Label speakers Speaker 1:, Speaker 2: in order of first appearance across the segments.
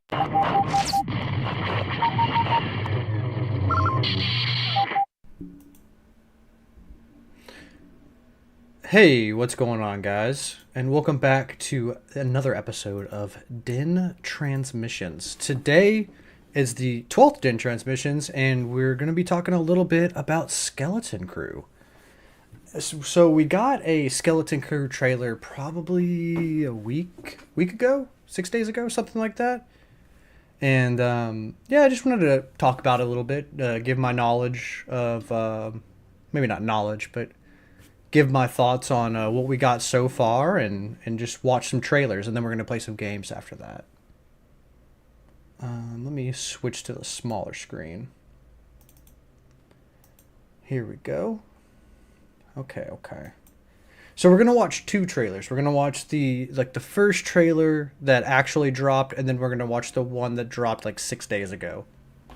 Speaker 1: Hey, what's going on, guys? And welcome back to another episode of DIN Transmissions. Today is the 12th DIN Transmissions, and we're going to be talking a little bit about Skeleton Crew. So we got a Skeleton Crew trailer probably a week ago, 6 days ago, something like that. And yeah, I just wanted to talk about it a little bit, give my knowledge of, maybe not knowledge, but give my thoughts on what we got so far, and just watch some trailers, and then we're going to play some games after that. Let me switch to the smaller screen. Here we go. Okay. So we're going to watch two trailers. We're going to watch the first trailer that actually dropped, and then we're going to watch the one that dropped like 6 days ago. A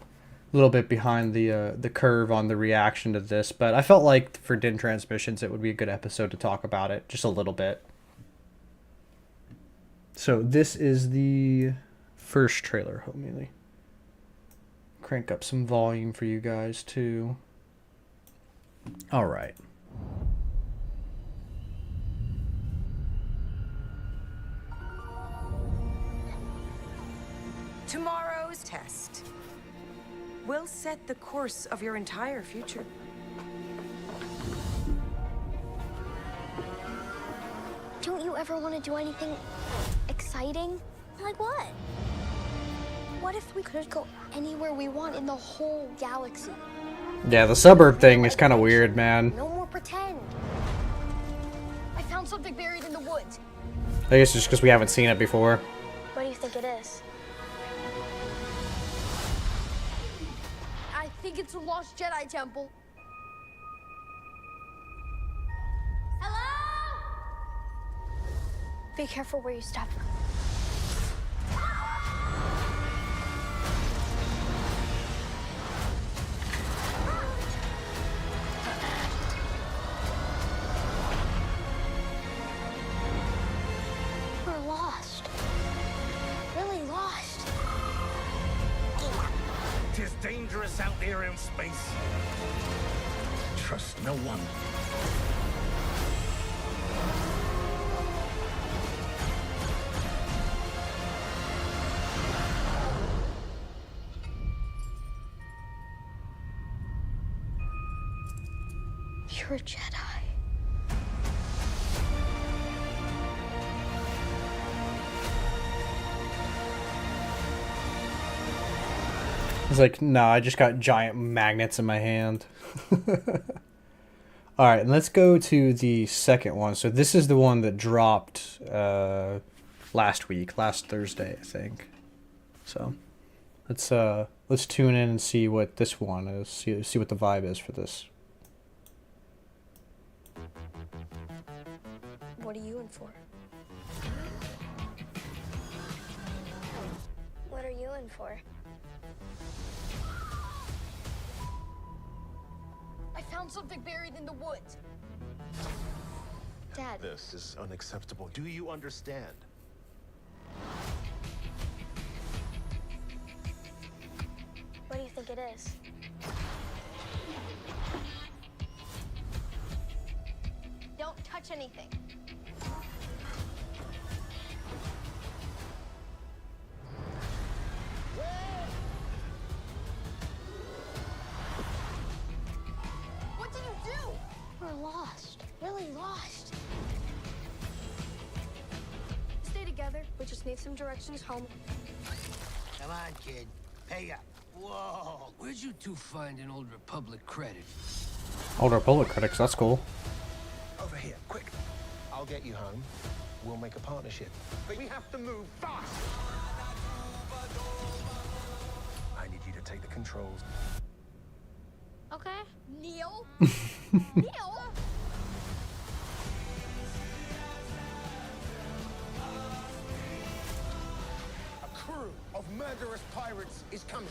Speaker 1: little bit behind the curve on the reaction to this, but I felt like for DIN Transmissions it would be a good episode to talk about it just a little bit. So this is the first trailer. Let me crank up some volume for you guys too. All right.
Speaker 2: Tomorrow's test will set the course of your entire future.
Speaker 3: Don't you ever want to do anything exciting? Like what? What if we could go anywhere we want in the whole galaxy?
Speaker 1: Yeah, the suburb thing is kind of weird, man.
Speaker 3: No more pretend. I found something buried in the woods.
Speaker 1: I guess just because we haven't seen it before.
Speaker 3: What do you think it is? I think it's a lost Jedi temple. Hello? Be careful where you step. We're lost. Really lost.
Speaker 4: Tis dangerous out there in space. Trust no one.
Speaker 3: You're a Jedi.
Speaker 1: It's like, no, I just got giant magnets in my hand. All right, and let's go to the second one. So this is the one that dropped last Thursday, I think. So let's tune in and see what this one is. See what the vibe is for this.
Speaker 3: What are you in for? What are you in for? I found something buried in the woods. Dad.
Speaker 4: This is unacceptable. Do you understand?
Speaker 3: What do you think it is? Don't touch anything. What did you do? We're lost. Really lost. Stay together. We just need some directions home.
Speaker 5: Come on, kid. Pay up. Whoa. Where'd you two find an Old Republic credit?
Speaker 1: Old Republic critics, that's cool.
Speaker 4: Over here, quick. I'll get you home. We'll make a partnership. But we have to move fast. I need you to take the controls.
Speaker 3: Okay. Neil? Neil?
Speaker 4: A crew of murderous pirates is coming.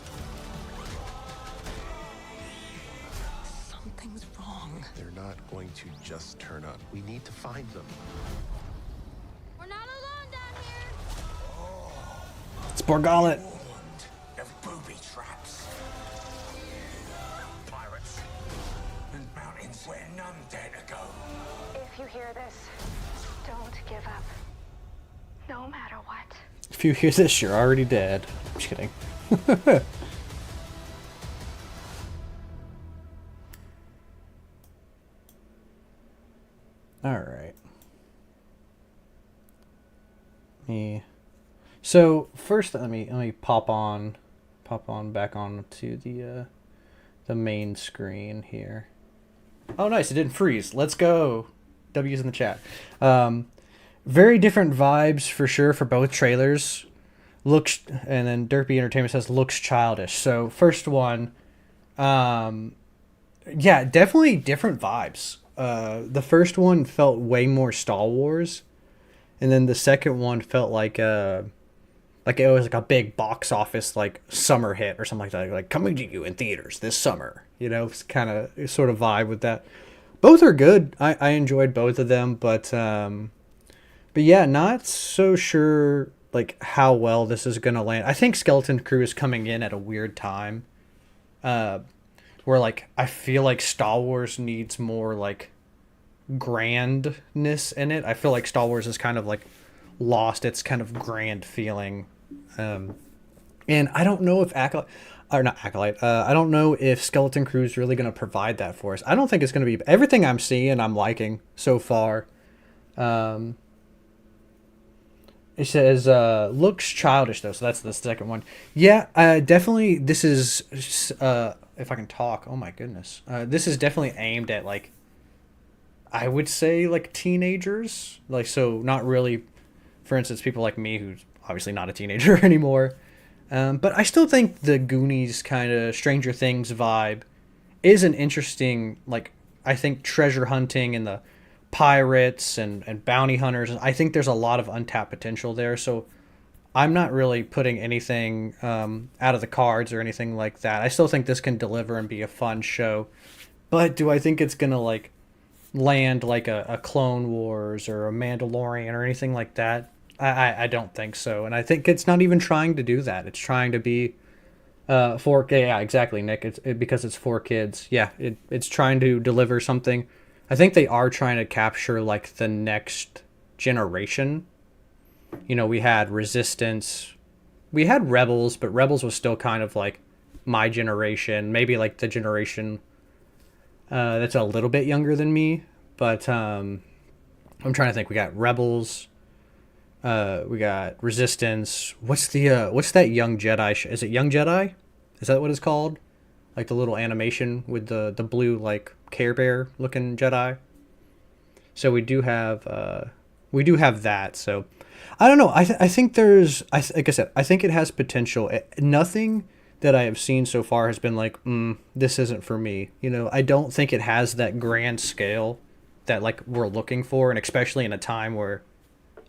Speaker 2: Something's wrong.
Speaker 4: They're not going to just turn up. We need to find them.
Speaker 3: We're not alone down here.
Speaker 1: Borgullet.
Speaker 6: Of booby traps. Pirates. And mountains where none dare to go.
Speaker 7: If you hear this, don't give up. No matter what.
Speaker 1: If you hear this, you're already dead. I'm just kidding. All right. So first, let me pop on back on to the main screen here. Oh, nice! It didn't freeze. Let's go. W's in the chat. Very different vibes for sure for both trailers. Looks, and then Derpy Entertainment says looks childish. So first one, yeah, definitely different vibes. The first one felt way more Star Wars, and then the second one felt like it was like a big box office like summer hit or something like that, like coming to you in theaters this summer. You know, it's kind of sort of vibe with that. Both are good. I enjoyed both of them, but yeah, not so sure like how well this is gonna land. I think Skeleton Crew is coming in at a weird time, where like I feel like Star Wars needs more like grandness in it. I feel like Star Wars is kind of like lost its kind of grand feeling, and I don't know if Acolyte, or not Acolyte, I don't know if Skeleton Crew is really going to provide that for us. I don't think it's going to be everything I'm seeing. I'm liking so far. It says looks childish though, so that's the second one. Yeah, definitely. This is if I can talk. Oh my goodness, this is definitely aimed at like, I would say like teenagers, like, so not really, for instance, people like me who's obviously not a teenager anymore. But I still think the Goonies kind of Stranger Things vibe is an interesting, like, I think treasure hunting and the pirates and bounty hunters. I think there's a lot of untapped potential there. So I'm not really putting anything out of the cards or anything like that. I still think this can deliver and be a fun show. But do I think it's going to like land like a Clone Wars or a Mandalorian or anything like that? I don't think so. And I think it's not even trying to do that. It's trying to be for, yeah, exactly, Nick. Because it's for kids. Yeah, it's trying to deliver something. I think they are trying to capture like the next generation. You know, we had Resistance, we had Rebels, but Rebels was still kind of like my generation, maybe like the generation that's a little bit younger than me. But I'm trying to think. We got Rebels, we got Resistance. What's that Young Jedi? Is it Young Jedi? Is that what it's called? Like the little animation with the blue like Care Bear looking Jedi. So we do have that. So I don't know. I think there's, like I said, I think it has potential. Nothing that I have seen so far has been like, this isn't for me. You know, I don't think it has that grand scale that like we're looking for, and especially in a time where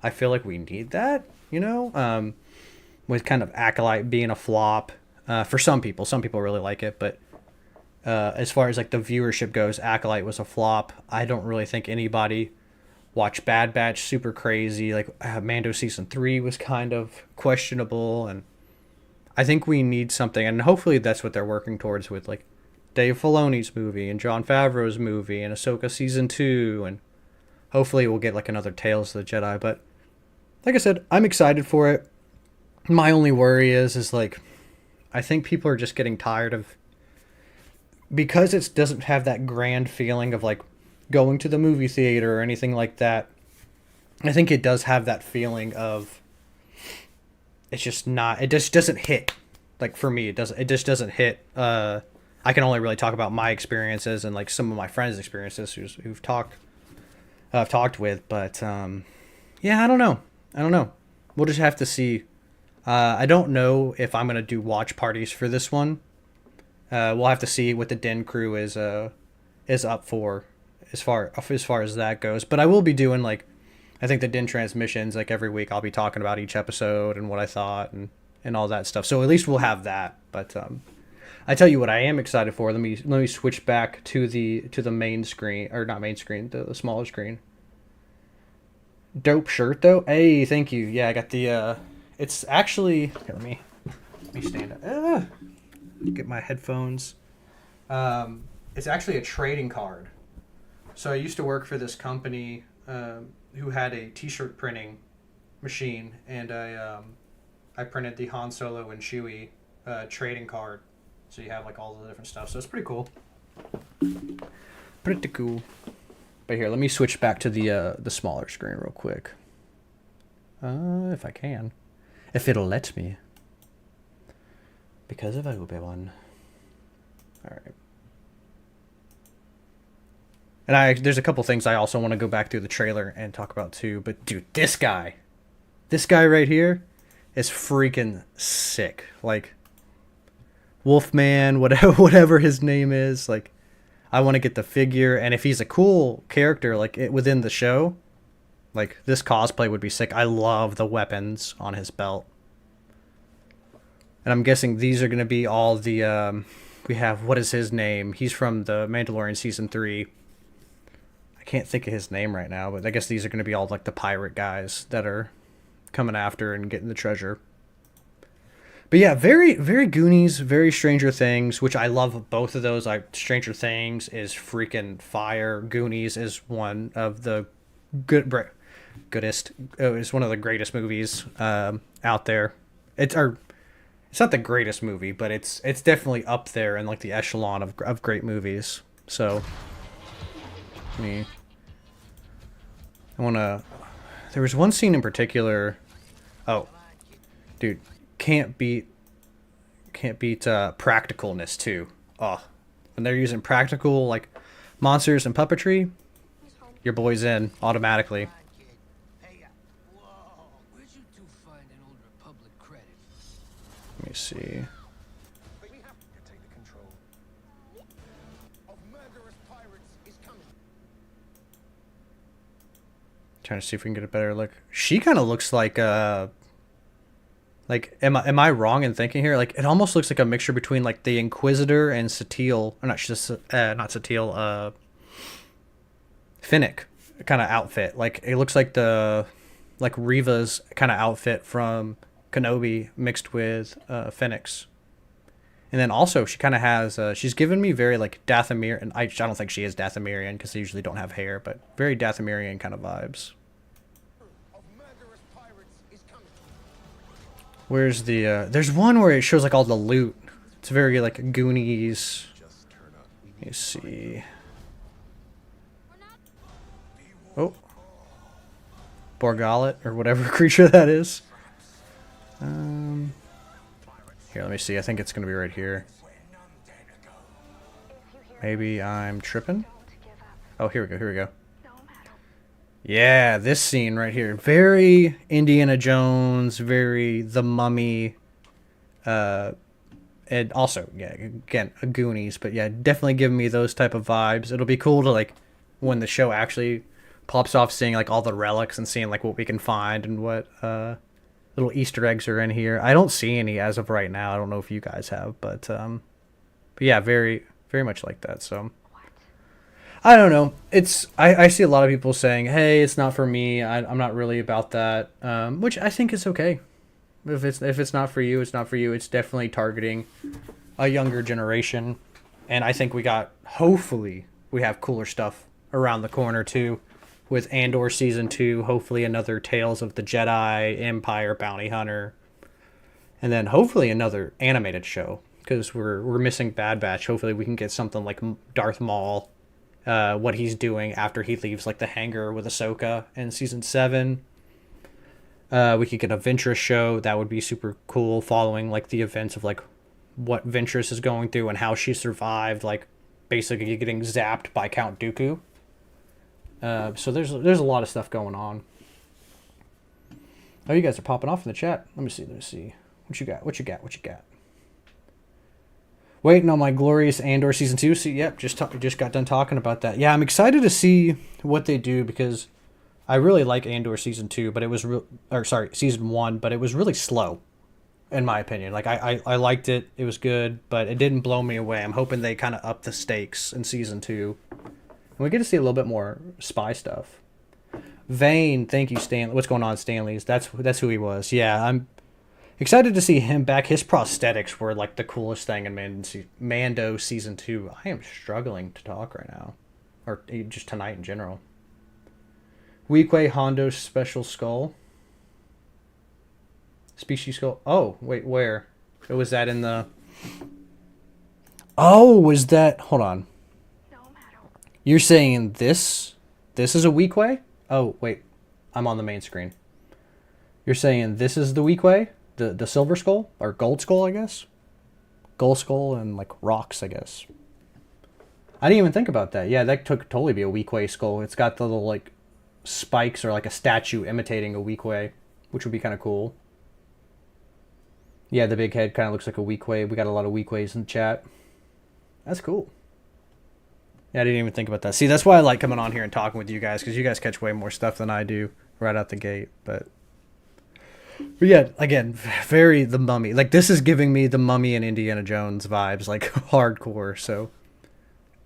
Speaker 1: I feel like we need that. You know, with kind of Acolyte being a flop for some people. Some people really like it, but as far as like the viewership goes, Acolyte was a flop. I don't really think anybody watched Bad Batch super crazy. Like Mando season 3 was kind of questionable, and I think we need something, and hopefully that's what they're working towards with like Dave Filoni's movie and Jon Favreau's movie and Ahsoka season 2, and hopefully we'll get like another Tales of the Jedi. But like I said, I'm excited for it. My only worry is like, I think people are just getting tired of, because it doesn't have that grand feeling of like going to the movie theater or anything like that. I think it does have that feeling of, it's just not, it just doesn't hit. Like for me, it just doesn't hit. I can only really talk about my experiences and like some of my friends' experiences I've talked with, but yeah, I don't know. We'll just have to see. I don't know if I'm gonna do watch parties for this one. We'll have to see what the Den crew is up for as far as that goes. But I will be doing like, I think the Den transmissions, like every week I'll be talking about each episode and what I thought and all that stuff. So at least we'll have that. But I tell you what I am excited for. Let me switch back to the main screen, or not main screen, the smaller screen. Dope shirt though. Hey, thank you. Yeah, I got the It's actually here, let me stand up. Get my headphones. It's actually a trading card. So I used to work for this company who had a T-shirt printing machine, and I printed the Han Solo and Chewie trading card. So you have like all the different stuff. So it's pretty cool. Pretty cool. But here, let me switch back to the smaller screen real quick. If I can. If it'll let me. Because of Obi-Wan. Alright. And there's a couple things I also want to go back through the trailer and talk about too. But dude, this guy right here is freaking sick. Like, Wolfman, whatever his name is. Like, I want to get the figure. And if he's a cool character, like, within the show, like, this cosplay would be sick. I love the weapons on his belt. And I'm guessing these are going to be all the, we have, what is his name? He's from the Mandalorian Season 3. I can't think of his name right now, but I guess these are going to be all, like, the pirate guys that are coming after and getting the treasure. But yeah, very, very Goonies, very Stranger Things, which I love both of those. Like, Stranger Things is freaking fire. Goonies is one of the goodest. It's one of the greatest movies out there. It's not the greatest movie, but it's definitely up there in like the echelon of great movies. So, I wanna. There was one scene in particular. Oh, dude, can't beat practicalness too. Oh, when they're using practical like monsters and puppetry, your boy's in automatically. Let me see.
Speaker 4: We have to take the control of murderous pirates is coming.
Speaker 1: Trying to see if we can get a better look. She kind of looks like am I wrong in thinking here? Like, it almost looks like a mixture between like the Inquisitor and Satele, or not Satele, Finnick kind of outfit. Like, it looks like Reva's kind of outfit from Kenobi mixed with Finnick's. And then also she kind of has she's given me very like Dathomir, and I don't think she is Dathomirian because they usually don't have hair, but very Dathomirian kind of vibes. Where's the there's one where it shows like all the loot. It's very like Goonies. Let me see. Oh, Borgalet or whatever creature that is. Here, let me see. I think it's going to be right here. Maybe I'm tripping. Oh, here we go. Yeah, this scene right here. Very Indiana Jones, very The Mummy. And also, yeah, again, a Goonies. But yeah, definitely giving me those type of vibes. It'll be cool to, like, when the show actually pops off, seeing, like, all the relics and seeing, like, what we can find and what, little Easter eggs are in here. I don't see any as of right now. I don't know if you guys have, but yeah, very, very much like that. So I don't know. I see a lot of people saying, "Hey, it's not for me. I'm not really about that," which I think is okay. If it's not for you, it's not for you. It's definitely targeting a younger generation, and I think hopefully we have cooler stuff around the corner too. With Andor Season 2, hopefully another Tales of the Jedi, Empire, Bounty Hunter. And then hopefully another animated show. Because we're missing Bad Batch. Hopefully we can get something like Darth Maul. What he's doing after he leaves like the hangar with Ahsoka in Season 7. We could get a Ventress show. That would be super cool. Following like the events of like what Ventress is going through and how she survived. Like basically getting zapped by Count Dooku. So there's a lot of stuff going on. Oh, you guys are popping off in the chat. Let me see. What you got? Waiting on my glorious Andor Season 2. See, yep, just got done talking about that. Yeah, I'm excited to see what they do because I really like Andor Season 2, but it was Season 1, but it was really slow, in my opinion. Like, I liked it. It was good, but it didn't blow me away. I'm hoping they kind of up the stakes in Season 2. And we get to see a little bit more spy stuff. Vane, thank you, Stanley. What's going on, Stanley's? That's who he was. Yeah, Excited to see him back. His prosthetics were like the coolest thing in Mando season 2. I am struggling to talk right now, or just tonight in general. Weequay Hondo special skull. Species skull. Oh, wait, where? Was that in the... Oh, was that... Hold on. You're saying this? This is a Weequay? Oh, wait. I'm on the main screen. You're saying this is the Weequay? The silver skull? Or gold skull, I guess? Gold skull and, like, rocks, I guess. I didn't even think about that. Yeah, that could totally be a Weequay skull. It's got the little, like, spikes or, like, a statue imitating a Weequay, which would be kind of cool. Yeah, the big head kind of looks like a Weequay. We got a lot of Weequays in the chat. That's cool. Yeah, I didn't even think about that. See, that's why I like coming on here and talking with you guys, because you guys catch way more stuff than I do right out the gate. But yeah, again, very The Mummy. Like, this is giving me The Mummy and Indiana Jones vibes, like, hardcore. So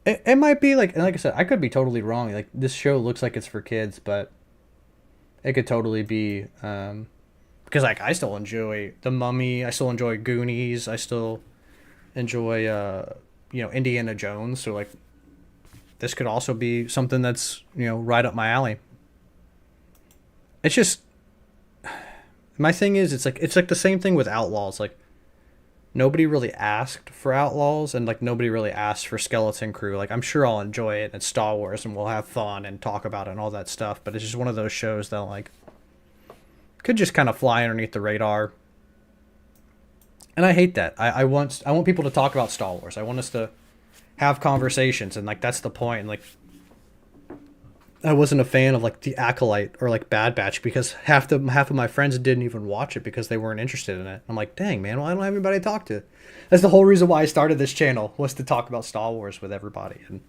Speaker 1: it might be, like, and like I said, I could be totally wrong. Like, this show looks like it's for kids, but it could totally be... because, like, I still enjoy The Mummy. I still enjoy Goonies. I still enjoy, Indiana Jones. So, like, this could also be something that's, right up my alley. It's just... My thing is, it's like the same thing with Outlaws. Like, nobody really asked for Outlaws, and, like, nobody really asked for Skeleton Crew. Like, I'm sure I'll enjoy it. It's Star Wars, and we'll have fun and talk about it and all that stuff. But it's just one of those shows that, like... could just kind of fly underneath the radar. And I hate that. I want people to talk about Star Wars. I want us to have conversations, and, like, that's the point. And, like, I wasn't a fan of, like, The Acolyte or, like, Bad Batch, because half of my friends didn't even watch it because they weren't interested in it. I'm like, dang, man, well, I don't have anybody to talk to. That's the whole reason why I started this channel, was to talk about Star Wars with everybody. And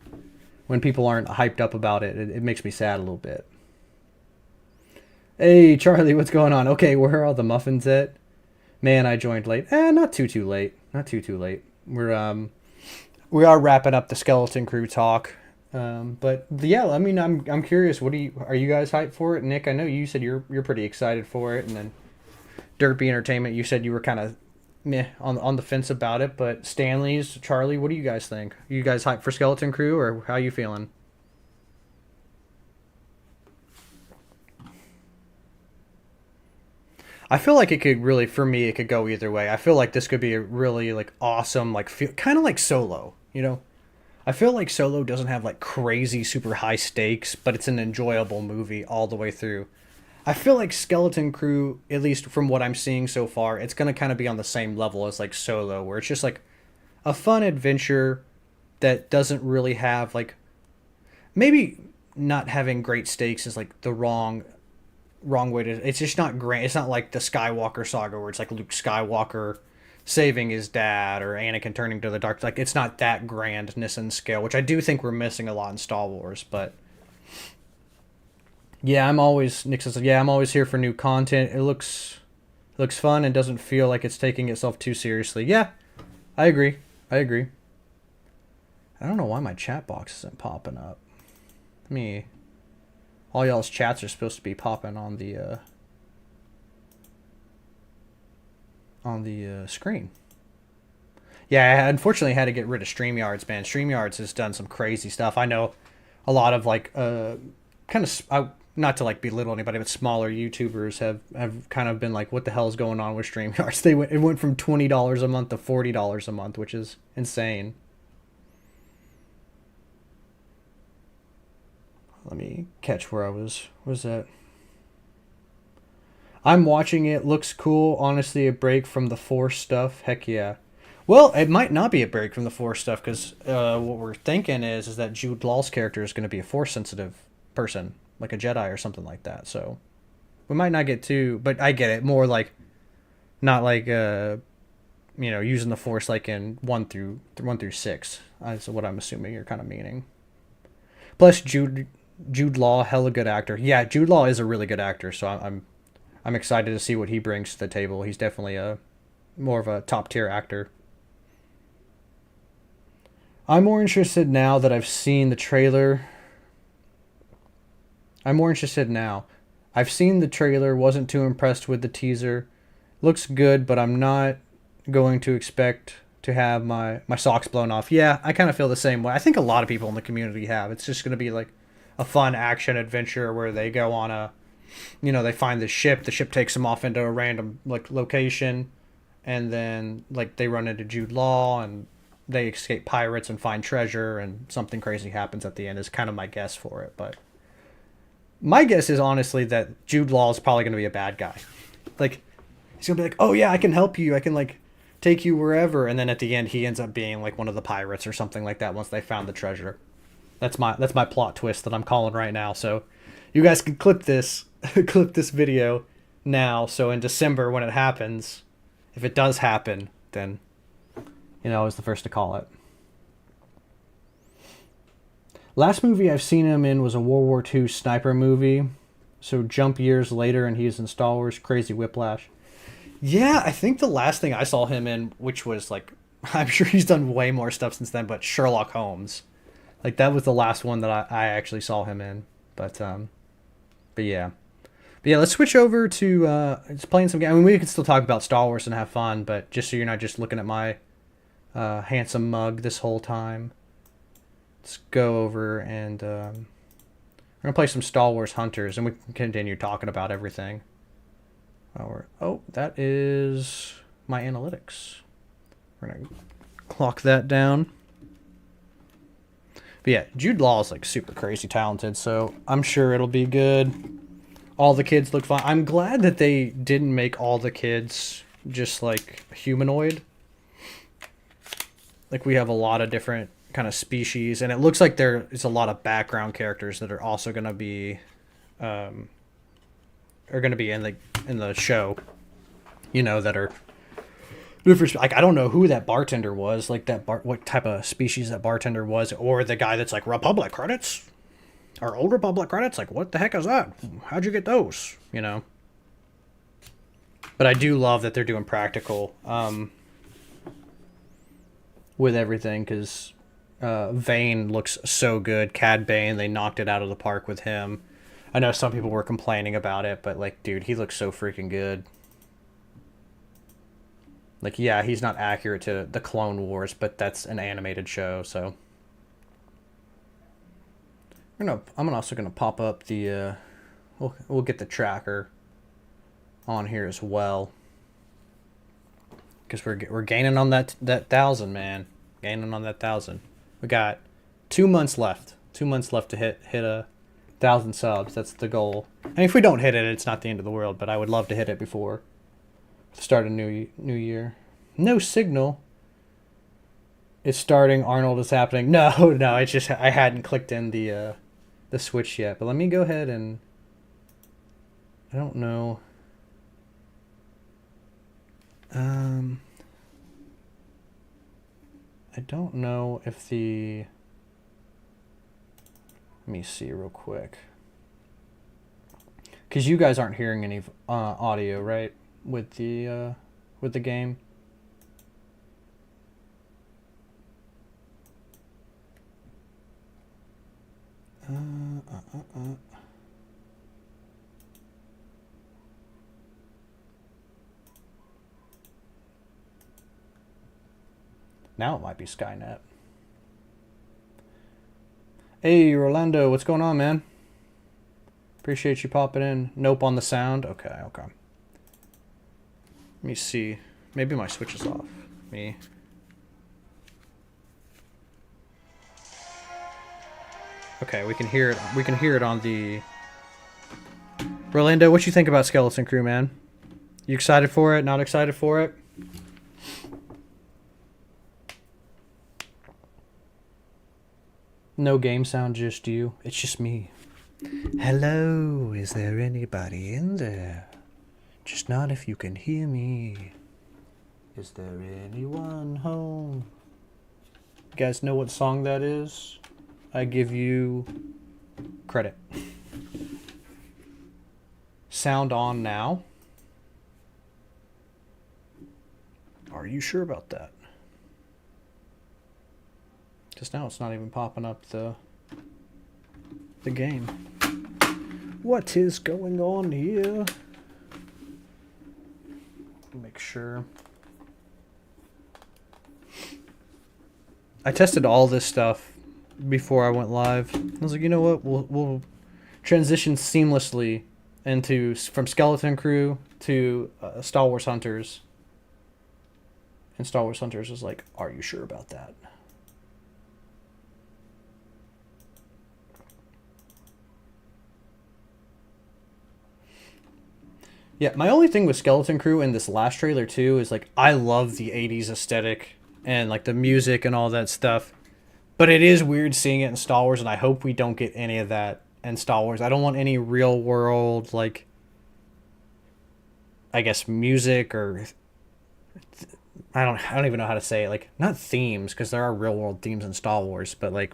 Speaker 1: when people aren't hyped up about it, it makes me sad a little bit. Hey, Charlie, what's going on? Okay, where are all the muffins at? Man, I joined late. Not too late. Not too late. We are wrapping up the Skeleton Crew talk. But yeah, I mean, I'm curious. Are you guys hyped for it? Nick, I know you said you're pretty excited for it, and then Derpy Entertainment, you said you were kind of meh on the fence about it. But Stanley's, Charlie, what do you guys think? Are you guys hyped for Skeleton Crew, or how you feeling? I feel like it could really, for me, it could go either way. I feel like this could be a really, like, awesome, like, kind of like Solo, I feel like Solo doesn't have, like, crazy, super high stakes, but it's an enjoyable movie all the way through. I feel like Skeleton Crew, at least from what I'm seeing so far, it's going to kind of be on the same level as, like, Solo, where it's just, like, a fun adventure that doesn't really have, like, maybe not having great stakes is, like, the wrong way to... It's just not grand. It's not like the Skywalker saga, where it's, like, Luke Skywalker saving his dad or Anakin turning to the dark. Like, it's not that grandness and scale, which I do think we're missing a lot in Star Wars. But yeah, Nick says, yeah, I'm always here for new content. It looks fun and doesn't feel like it's taking itself too seriously. Yeah, I agree. I don't know why my chat box isn't popping up. All y'all's chats are supposed to be popping on the screen. Yeah, I unfortunately had to get rid of StreamYards, man. StreamYards has done some crazy stuff. I know a lot of, like, not to, like, belittle anybody, but smaller YouTubers have kind of been like, what the hell is going on with StreamYards? It went from $20 a month to $40 a month, which is insane. Let me catch where I was. What is that? I'm watching it. Looks cool. Honestly, a break from the Force stuff. Heck yeah. Well, it might not be a break from the Force stuff, because what we're thinking is that Jude Law's character is going to be a Force-sensitive person, like a Jedi or something like that. So we might not get too... But I get it. More like... Not like, using the Force like in 1 through 6. That's what I'm assuming you're kind of meaning. Plus, Jude Law, hella good actor. Yeah, Jude Law is a really good actor, so I'm excited to see what he brings to the table. He's definitely more of a top-tier actor. I'm more interested now that I've seen the trailer. I've seen the trailer, wasn't too impressed with the teaser. Looks good, but I'm not going to expect to have my socks blown off. Yeah, I kind of feel the same way. I think a lot of people in the community have. It's just going to be like a fun action adventure where they go on a, they find the ship takes them off into a random like location, and then like they run into Jude Law and they escape pirates and find treasure, and something crazy happens at the end is kind of my guess for it. But my guess is honestly that Jude Law is probably going to be a bad guy. Like, he's going to be like, oh yeah, I can help you. I can like take you wherever. And then at the end, he ends up being like one of the pirates or something like that once they found the treasure. That's my plot twist that I'm calling right now. So you guys can clip this video now. So in December when it happens, if it does happen, then I was the first to call it. Last movie I've seen him in was a World War II sniper movie. So jump years later and he's in Star Wars Crazy Whiplash. Yeah, I think the last thing I saw him in, which was like, I'm sure he's done way more stuff since then, but Sherlock Holmes. Like that was the last one that I actually saw him in. But yeah. But yeah, let's switch over to just playing some games. I mean, we can still talk about Star Wars and have fun, but just so you're not just looking at my handsome mug this whole time. Let's go over and we're gonna play some Star Wars Hunters, and we can continue talking about everything. Oh, that is my analytics. We're gonna clock that down. But yeah, Jude Law is like super crazy talented, so I'm sure it'll be good. All the kids look fine. I'm glad that they didn't make all the kids just like humanoid. Like we have a lot of different kind of species, and it looks like there is a lot of background characters that are also going to be in the show, that are different. Like I don't know who that bartender was, like what type of species that bartender was, or the guy that's like Republic credits or old Republic credits. Like what the heck is that? How'd you get those? But I do love that they're doing practical with everything, because Vane looks so good. Cad Bane, they knocked it out of the park with him. I know some people were complaining about it, but like, dude, he looks so freaking good. Like, yeah, he's not accurate to the Clone Wars, but that's an animated show, so I'm also gonna pop up the we'll get the tracker on here as well, because we're gaining on that 1,000, man. Gaining on that 1,000. We got 2 months left. 2 months left to hit 1,000 subs. That's the goal. And if we don't hit it, it's not the end of the world. But I would love to hit it before the start of new year. No signal. It's starting. Arnold is happening. No. It's just I hadn't clicked in the switch yet. But let me go ahead and I don't know. I don't know if let me see real quick. Because you guys aren't hearing any audio, right? With the game. Now it might be Skynet. Hey, Orlando, what's going on, man? Appreciate you popping in. Nope on the sound. Okay. Let me see. Maybe my switch is off. Okay, we can hear it. We can hear it on the... Orlando, what you think about Skeleton Crew, man? You excited for it? Not excited for it? No game sound, just you. It's just me. Hello, is there anybody in there? Just not if you can hear me. Is there anyone home? You guys know what song that is? I give you credit. Sound on now. Are you sure about that? Just now it's not even popping up the game. What is going on here? Make sure. I tested all this stuff before I went live. I was like, you know what? We'll transition seamlessly into from Skeleton Crew to Star Wars Hunters. And Star Wars Hunters was like, are you sure about that? Yeah, my only thing with Skeleton Crew in this last trailer too is like I love the 80s aesthetic and like the music and all that stuff. But it is weird seeing it in Star Wars, and I hope we don't get any of that in Star Wars. I don't want any real world, like, I guess music or I don't even know how to say it. Like, not themes, because there are real world themes in Star Wars, but like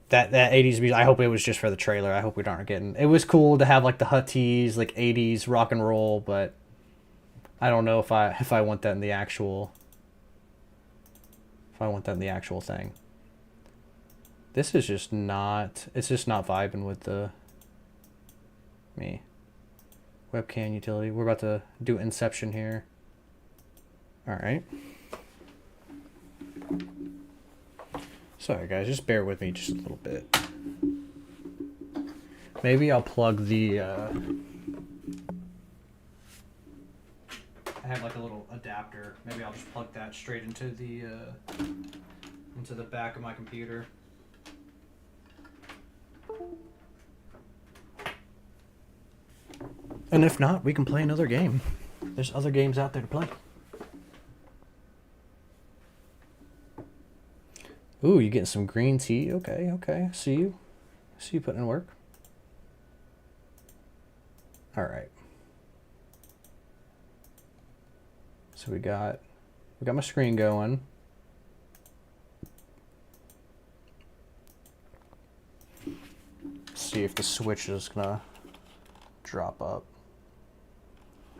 Speaker 1: that 80s music. I hope it was just for the trailer. I hope we aren't getting. It was cool to have like the Hutties, like 80s rock and roll, but I don't know if I want that in the actual. If I want that in the actual thing. This is just not. It's just not vibing with the. Me. Webcam utility. We're about to do Inception here. All right. Sorry guys, just bear with me just a little bit. Maybe I'll plug the I have like a little adapter. Maybe I'll just plug that straight into the back of my computer. And if not, we can play another game. There's other games out there to play. Ooh, you getting some green tea? Okay, okay. See you putting in work. All right. So we got my screen going. See if the switch is gonna drop up.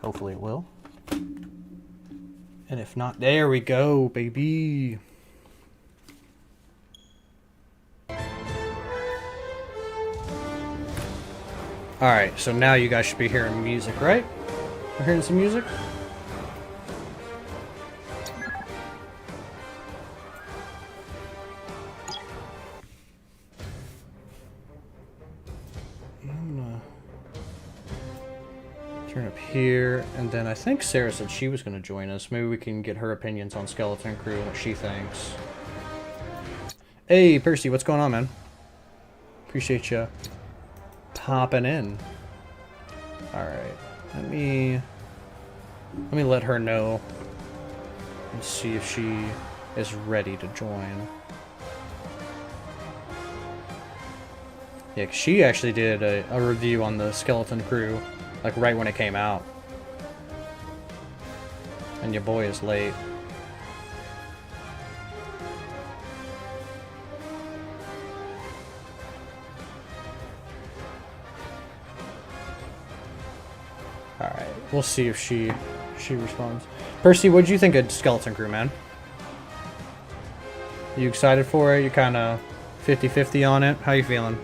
Speaker 1: Hopefully it will. And if not, there we go, baby. Alright, so now you guys should be hearing music, right? We're hearing some music? I'm gonna turn up here, and then I think Sarah said she was going to join us. Maybe we can get her opinions on Skeleton Crew and what she thinks. Hey, Percy, what's going on, man? Appreciate you popping in. All right, let me let her know and see if she is ready to join. Yeah, 'cause she actually did a review on the Skeleton Crew, like right when it came out. And your boy is late. Alright, we'll see if she responds. Percy, what'd you think of Skeleton Crew, man? You excited for it? You kind of 50-50 on it? How you feeling?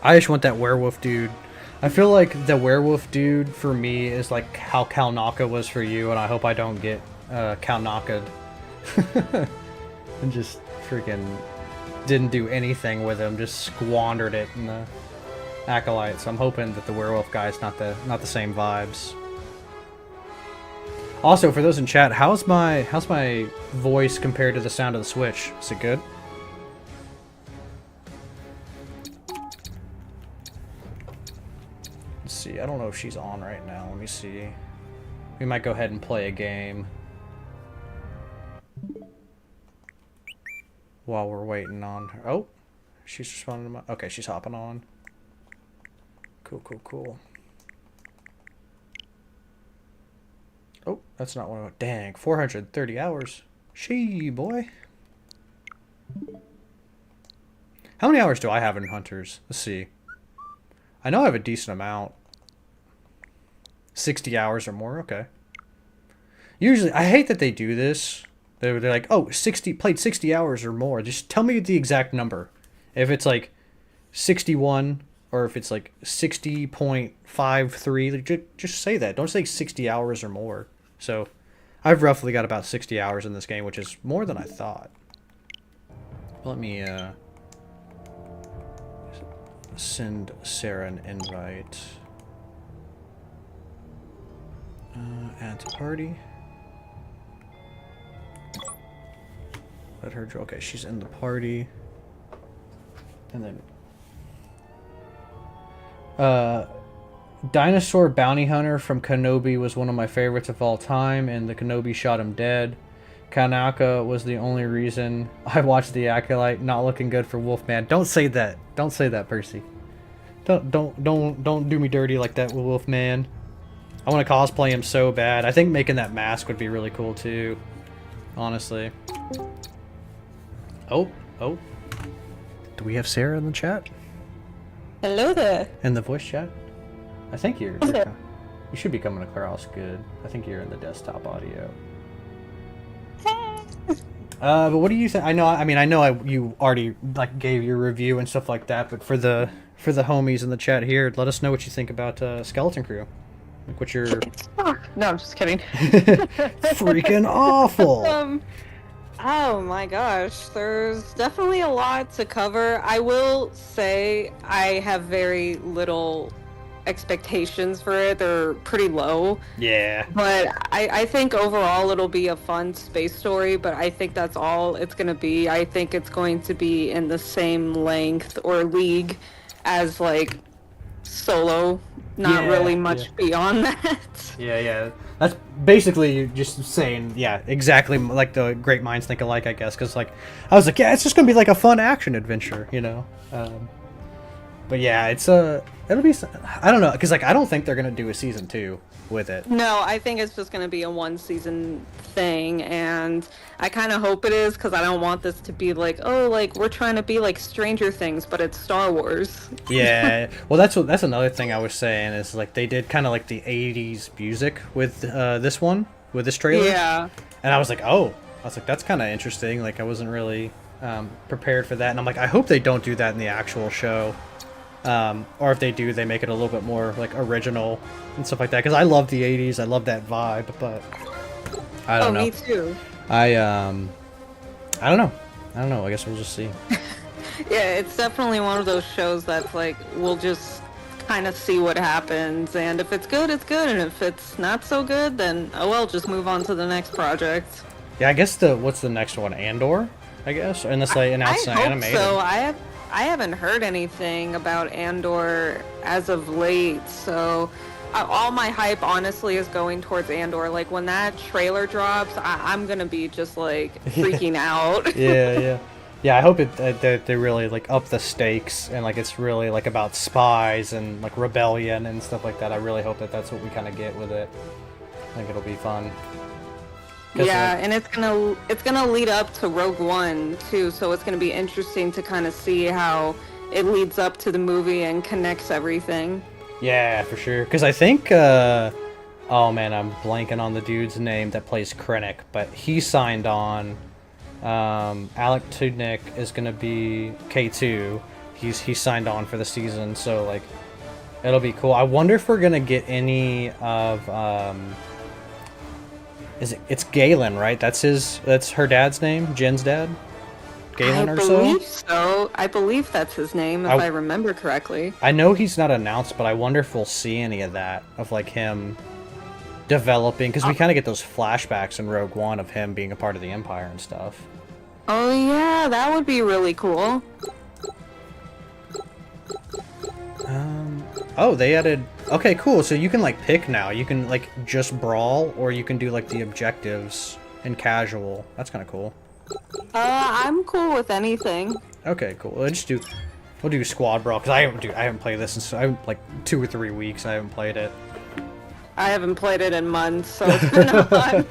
Speaker 1: I just want that werewolf dude. I feel like the werewolf dude for me is like how Kalnaka was for you, and I hope I don't get Kalnaka'd. And just freaking didn't do anything with him, just squandered it in the Acolyte. So I'm hoping that the werewolf guy is not the same vibes. Also, for those in chat, how's my voice compared to the sound of the Switch? Is it good? Let's see. I don't know if she's on right now. Let me see. We might go ahead and play a game while we're waiting on her. Oh, she's responding to my... Okay, she's hopping on. Cool, cool, cool. Oh, that's not one of... Dang, 430 hours. She, boy. How many hours do I have in Hunters? Let's see. I know I have a decent amount. 60 hours or more, okay. Usually, I hate that they do this. They're like, oh, played 60 hours or more. Just tell me the exact number. If it's like 61 or if it's like 60.53. Like, just say that. Don't say 60 hours or more. So I've roughly got about 60 hours in this game, which is more than I thought. Let me send Sarah an invite. Add to party. Let her draw. Okay, she's in the party. And then Dinosaur Bounty Hunter from Kenobi was one of my favorites of all time, and the Kenobi shot him dead. Kanaka was the only reason I watched The Acolyte. Not looking good for Wolfman. Don't say that. Don't say that, Percy. Don't do me dirty like that, Wolfman. I want to cosplay him so bad. I think making that mask would be really cool too. Honestly. Oh. Do we have Sarah in the chat?
Speaker 8: Hello there.
Speaker 1: In the voice chat? I think you should be coming across good. I think you're in the desktop audio. But what do you think? I know you already like gave your review and stuff like that, but for the homies in the chat here, let us know what you think about Skeleton Crew. Like what your
Speaker 8: No, I'm just kidding.
Speaker 1: freaking awful.
Speaker 8: Oh my gosh, there's definitely a lot to cover. I will say I have very little expectations for it. They're pretty low.
Speaker 1: Yeah.
Speaker 8: But I think overall it'll be a fun space story, but I think that's all it's going to be. I think it's going to be in the same length or league as like Solo, not really much beyond that.
Speaker 1: Yeah. That's basically you just saying, yeah, exactly like the great minds think alike, I guess. Because like, I was like, yeah, it's just gonna be like a fun action adventure, you know. But yeah, it'll be. I don't know, because like I don't think they're gonna do a season 2 with it.
Speaker 8: No, I think it's just gonna be a one season thing, and I kind of hope it is, because I don't want this to be like, oh, like we're trying to be like Stranger Things, but it's Star Wars.
Speaker 1: Yeah, well, that's another thing I was saying is like they did kind of like the '80s music with this trailer.
Speaker 8: Yeah.
Speaker 1: And I was like, that's kind of interesting. Like I wasn't really prepared for that, and I'm like, I hope they don't do that in the actual show. Or if they do, they make it a little bit more like original and stuff like that. Because I love the '80s, I love that vibe, but I don't know.
Speaker 8: Me too.
Speaker 1: I don't know. I guess we'll just see.
Speaker 8: Yeah, it's definitely one of those shows that's like we'll just kind of see what happens, and if it's good, it's good, and if it's not so good, then oh well, just move on to the next project.
Speaker 1: Yeah, I guess what's the next one? Andor, I guess, unless they announce an animated.
Speaker 8: So I haven't heard anything about Andor as of late, so all my hype honestly is going towards Andor. Like when that trailer drops, I'm gonna be just like freaking out.
Speaker 1: Yeah. I hope that they really like up the stakes and like it's really like about spies and like rebellion and stuff like that. I really hope that that's what we kind of get with it. I think it'll be fun.
Speaker 8: Yeah, and it's gonna lead up to Rogue One too, so it's gonna be interesting to kind of see how it leads up to the movie and connects everything.
Speaker 1: Yeah, for sure. Because I think, oh man, I'm blanking on the dude's name that plays Krennic, but he signed on. Alec Tudnik is gonna be K2. He's signed on for the season, so like, it'll be cool. I wonder if we're gonna get any of It's Galen, right? That's her dad's name, Jen's dad? Galen or so?
Speaker 8: I believe so. I believe that's his name, if I remember correctly.
Speaker 1: I know he's not announced, but I wonder if we'll see any of that, of like him developing, because we kind of get those flashbacks in Rogue One of him being a part of the Empire and stuff.
Speaker 8: Oh yeah, that would be really cool.
Speaker 1: Oh, they added... Okay, cool. So you can, like, pick now. You can, like, just brawl, or you can do, like, the objectives in casual. That's kind of cool.
Speaker 8: I'm cool with anything.
Speaker 1: Okay, cool. We'll do squad brawl, because I haven't played this in, like, 2 or 3 weeks. I haven't played it.
Speaker 8: I haven't played it in months, so it's been a fun.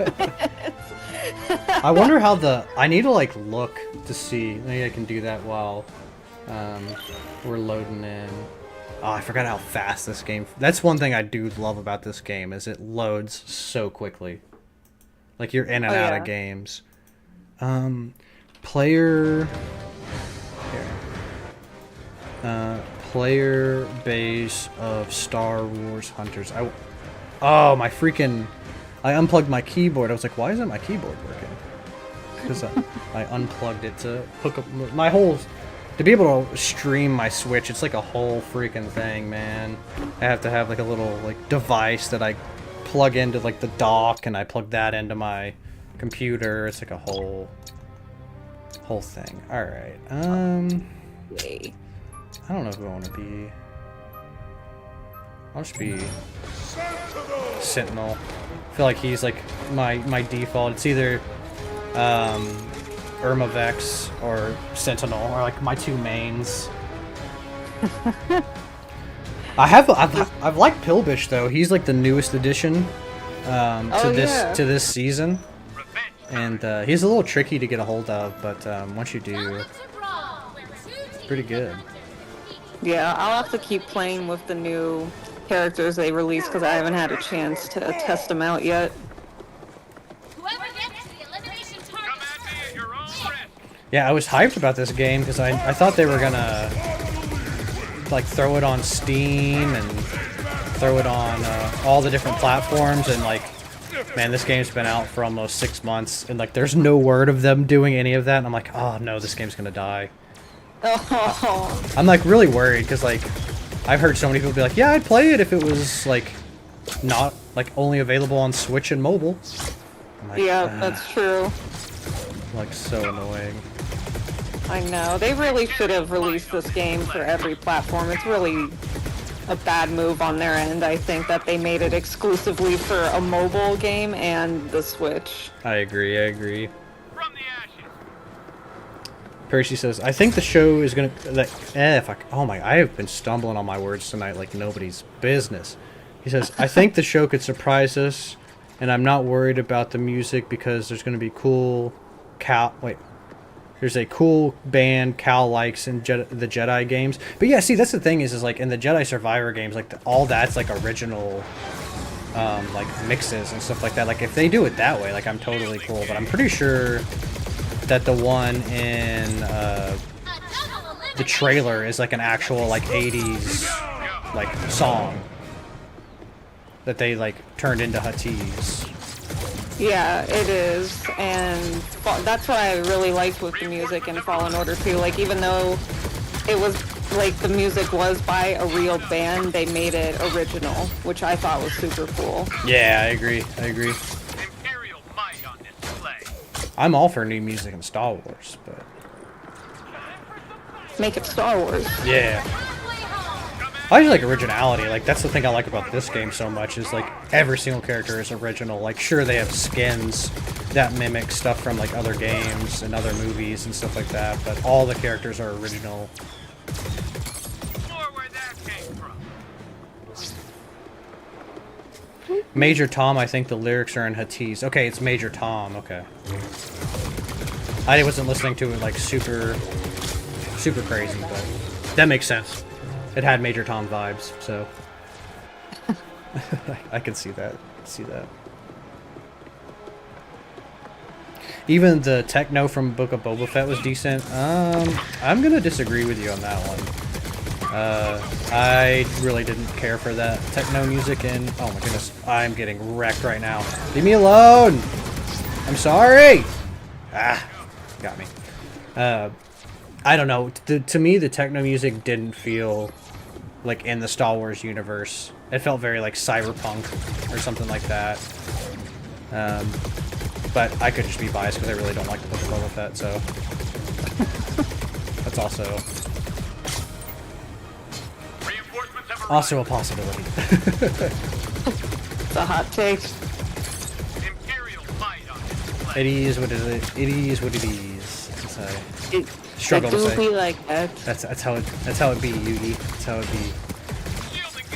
Speaker 1: I wonder how I need to, like, look to see. Maybe I can do that while we're loading in. Oh, I forgot how fast this game... That's one thing I do love about this game, is it loads so quickly. Like, you're in and out of games. Player... Here. player base of Star Wars hunters. Oh, my freaking... I unplugged my keyboard. I was like, why isn't my keyboard working? Because I unplugged it to hook up my whole... To be able to stream my Switch, it's like a whole freaking thing, man. I have to have like a little like device that I plug into like the dock, and I plug that into my computer. It's like a whole thing. All right.
Speaker 8: Yay.
Speaker 1: I don't know who I want to be. I'll just be Sentinel. I feel like he's like my default. It's either Irma Vex or Sentinel are like my two mains. I've liked Pilbish though. He's like the newest addition to this season, and he's a little tricky to get a hold of, but once you do, it's pretty good.
Speaker 8: Yeah, I'll have to keep playing with the new characters they released because I haven't had a chance to test them out yet.
Speaker 1: Yeah, I was hyped about this game because I thought they were gonna like throw it on Steam and throw it on all the different platforms, and like, man, this game's been out for almost 6 months, and like there's no word of them doing any of that, and I'm like, oh no, this game's gonna die.
Speaker 8: Oh.
Speaker 1: I'm like really worried because like I've heard so many people be like, yeah, I'd play it if it was like not like only available on Switch and mobile. I'm like,
Speaker 8: Yeah, that's true.
Speaker 1: Like so annoying.
Speaker 8: I know. They really should have released this game for every platform. It's really a bad move on their end, I think, that they made it exclusively for a mobile game and the Switch.
Speaker 1: I agree. Percy says, I think the show is gonna oh my, I have been stumbling on my words tonight like nobody's business. He says, I think the show could surprise us, and I'm not worried about the music because there's gonna be there's a cool band Cal likes in the Jedi games. But yeah, see, that's the thing is like in the Jedi Survivor games, like all that's like original like mixes and stuff like that. Like if they do it that way, like I'm totally cool. But I'm pretty sure that the one in the trailer is like an actual like 80s like song that they like turned into Huttese.
Speaker 8: Yeah, it is, and that's what I really liked with the music in Fallen Order 2. Like, even though it was, like, the music was by a real band, they made it original, which I thought was super cool.
Speaker 1: Yeah, I agree. I'm all for new music in Star Wars, but...
Speaker 8: Make it Star Wars.
Speaker 1: Yeah. I just like originality. Like that's the thing I like about this game so much is like every single character is original. Like sure they have skins that mimic stuff from like other games and other movies and stuff like that, but all the characters are original. Major Tom, I think the lyrics are in Huttese. Okay, it's Major Tom. Okay. I wasn't listening to it like super crazy, but that makes sense. It had Major Tom vibes, so I can see that. Even the techno from Book of Boba Fett was decent. I'm gonna disagree with you on that one. I really didn't care for that techno music, and oh my goodness, I'm getting wrecked right now. Leave me alone! I'm sorry! Ah, got me. I don't know. To me, the techno music didn't feel like in the Star Wars universe. It felt very like cyberpunk or something like that. But I could just be biased because I really don't like the Book of Boba Fett, so that's also a possibility.
Speaker 8: It's a hot take.
Speaker 1: It is what it is. It is what it is.
Speaker 8: It
Speaker 1: struggle to say.
Speaker 8: Be like that.
Speaker 1: That's how it be, Yugi. That's how it be.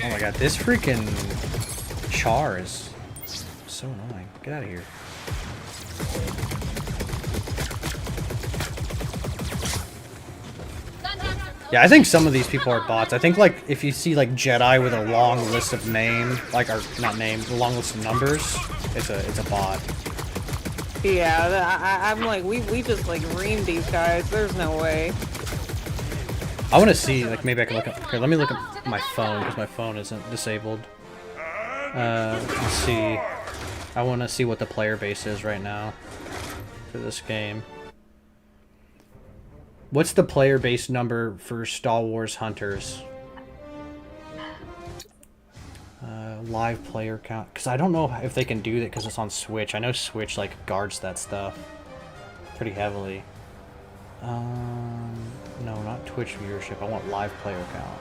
Speaker 1: Oh my god, this freaking char is so annoying. Get out of here. Yeah, I think some of these people are bots. I think like if you see like Jedi with a long list of name, like or not name, a long list of numbers, it's a bot.
Speaker 8: Yeah, I'm like we just like reamed these guys. There's no way.
Speaker 1: I want to see, like, maybe I can look up here. Let me look at my phone because my phone isn't disabled. Let's see. I want to see what the player base is right now for this game. What's the player base number for Star Wars Hunters? Live player count. Because I don't know if they can do that because it's on Switch. I know Switch, like, guards that stuff pretty heavily. No, not Twitch viewership. I want live player count.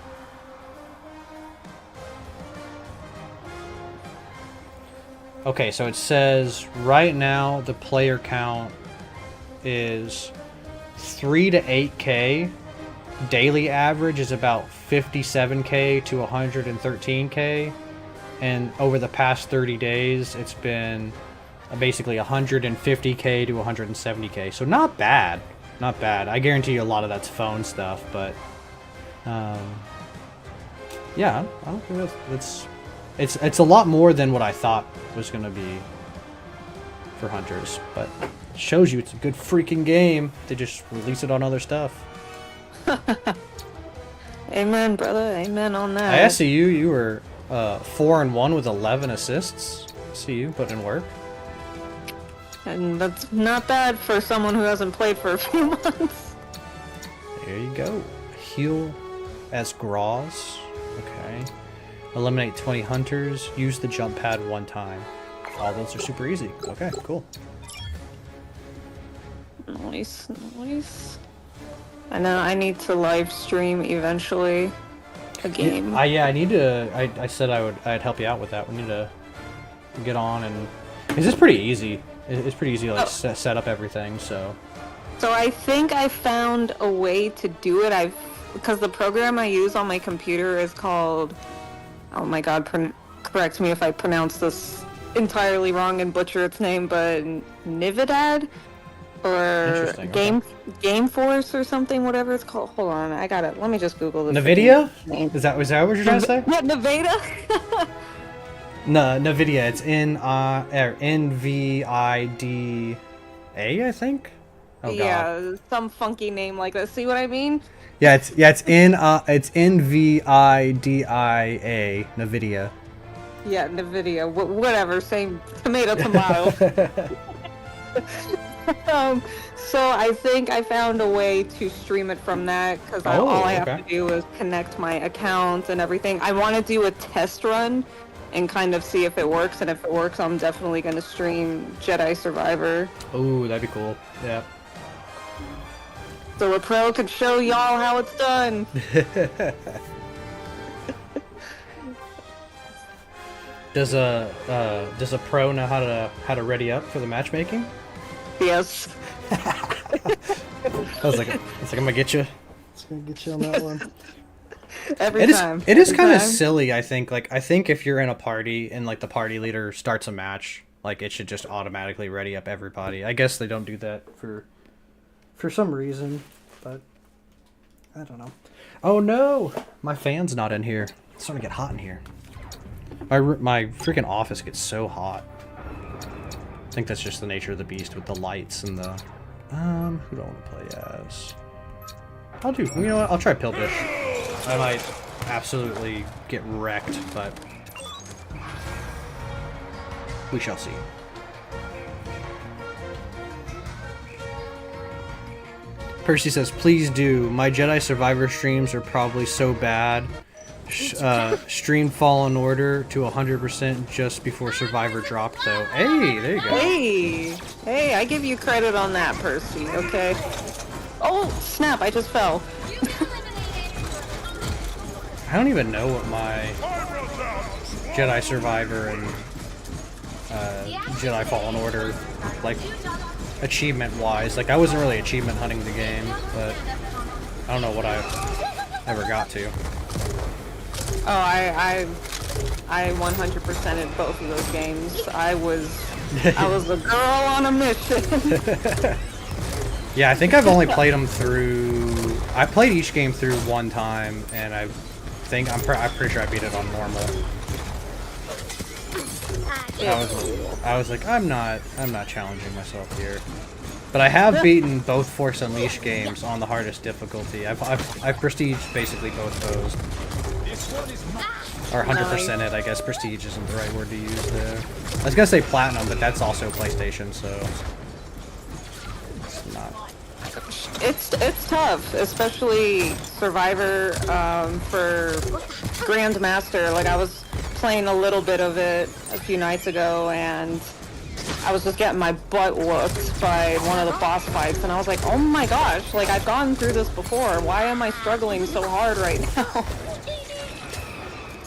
Speaker 1: Okay, so it says right now the player count is 3 to 8K. Daily average is about 57K to 113K. And over the past 30 days, it's been basically 150K to 170K. So not bad. Not bad. I guarantee you a lot of that's phone stuff, but yeah, I don't think it's a lot more than what I thought was gonna be for Hunters, but it shows you it's a good freaking game. They just release it on other stuff.
Speaker 8: Amen, brother. Amen on that.
Speaker 1: I see you. You were 4-1 with 11 assists. See you put in work.
Speaker 8: And that's not bad for someone who hasn't played for a few months.
Speaker 1: There you go. Heal as Graws. Okay. Eliminate 20 hunters. Use the jump pad 1 time. All those are super easy. Okay, cool.
Speaker 8: Nice, nice. I know I need to live stream eventually a game.
Speaker 1: Yeah, I need to. I said I'd help you out with that. We need to get on and. It's just pretty easy. It's pretty easy to like set up everything. So
Speaker 8: I think I found a way to do it. Because the program I use on my computer is called. Oh my God! Correct me if I pronounce this entirely wrong and butcher its name, but Nividad or Game Force or something, whatever it's called. Hold on, I got it. Let me just Google this.
Speaker 1: NVIDIA? Is that what you're trying to say?
Speaker 8: Yeah, Nevada.
Speaker 1: No, NVIDIA. It's NVIDA, I think. Oh God.
Speaker 8: Yeah, some funky name like that. See what I mean?
Speaker 1: Yeah, it's NVIDIA, NVIDIA.
Speaker 8: Yeah, NVIDIA. Whatever. Same tomato. So I think I found a way to stream it from that because all I have to do is connect my account and everything. I want to do a test run and kind of see if it works, and if it works, I'm definitely going to stream Jedi Survivor.
Speaker 1: Oh, that'd be cool. Yeah.
Speaker 8: So a pro could show y'all how it's done.
Speaker 1: Does a pro know how to ready up for the matchmaking?
Speaker 8: Yes.
Speaker 1: I was like, I'm gonna get you. It's gonna get you on that one.
Speaker 8: Every time.
Speaker 1: It is kind of silly. I think if you're in a party and like the party leader starts a match, like it should just automatically ready up everybody. I guess they don't do that for some reason, but I don't know. Oh no, my fan's not in here. It's starting to get hot in here. My freaking office gets so hot. I think that's just the nature of the beast with the lights and the who do I want to play as? You know what? I'll try Pillbish. I might absolutely get wrecked, but we shall see. Percy says, please do. My Jedi Survivor streams are probably so bad. Stream Fallen Order to 100% just before Survivor dropped, though. Hey, there you go.
Speaker 8: Hey, I give you credit on that, Percy, okay? Oh, snap, I just fell.
Speaker 1: I don't even know what my Jedi Survivor and Jedi Fallen Order, like, achievement-wise. Like, I wasn't really achievement hunting the game, but I don't know what I ever got to.
Speaker 8: Oh, I 100%ed both of those games. I was a girl on a mission.
Speaker 1: Yeah, I think I've only played them through. I played each game through one time, and I'm pretty sure I beat it on normal. I was like, I'm not challenging myself here. But I have beaten both Force Unleashed games on the hardest difficulty. I've prestiged basically both those. Or 100% it, I guess. Prestige isn't the right word to use there. I was gonna say platinum, but that's also PlayStation, so it's not.
Speaker 8: It's tough, especially Survivor for Grandmaster. Like, I was playing a little bit of it a few nights ago, and I was just getting my butt whooped by one of the boss fights, and I was like, oh my gosh, like, I've gone through this before. Why am I struggling so hard right now?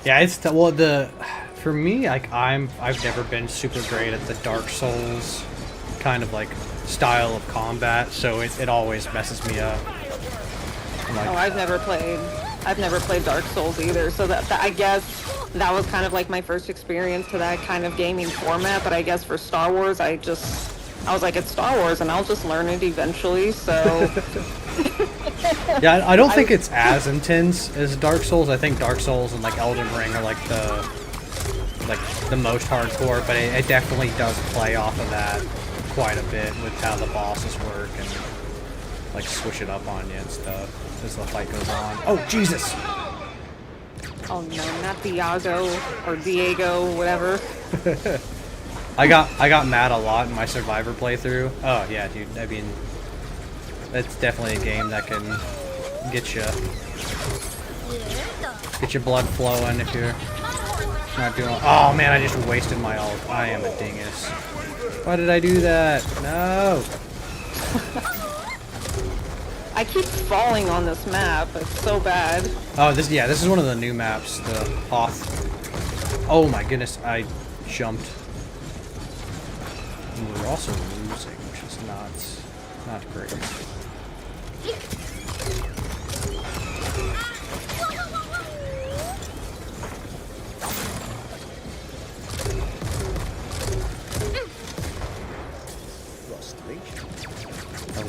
Speaker 1: Yeah, it's well, for me, like, I've never been super great at the Dark Souls kind of like style of combat, so it always messes me up. Like,
Speaker 8: Oh, I've never played Dark Souls either, so that I guess that was kind of like my first experience to that kind of gaming format. But I guess for Star Wars, I was like, it's Star Wars, and I'll just learn it eventually. So
Speaker 1: yeah, I don't think it's as intense as Dark Souls. I think Dark Souls and like Elden Ring are like the most hardcore, but it definitely does play off of that quite a bit with how the bosses work and like switch it up on you and stuff as the fight goes on. Oh Jesus!
Speaker 8: oh no, not Diego, whatever.
Speaker 1: I got mad a lot in my Survivor playthrough. Oh yeah, dude. I mean, it's definitely a game that can get your blood flowing if you're not doing. Oh man, I just wasted my ult. I am a dingus. Why did I do that? No.
Speaker 8: I keep falling on this map. It's so bad.
Speaker 1: Oh, this is one of the new maps, the Hoth. Oh my goodness, I jumped. And we're also losing, which is not great.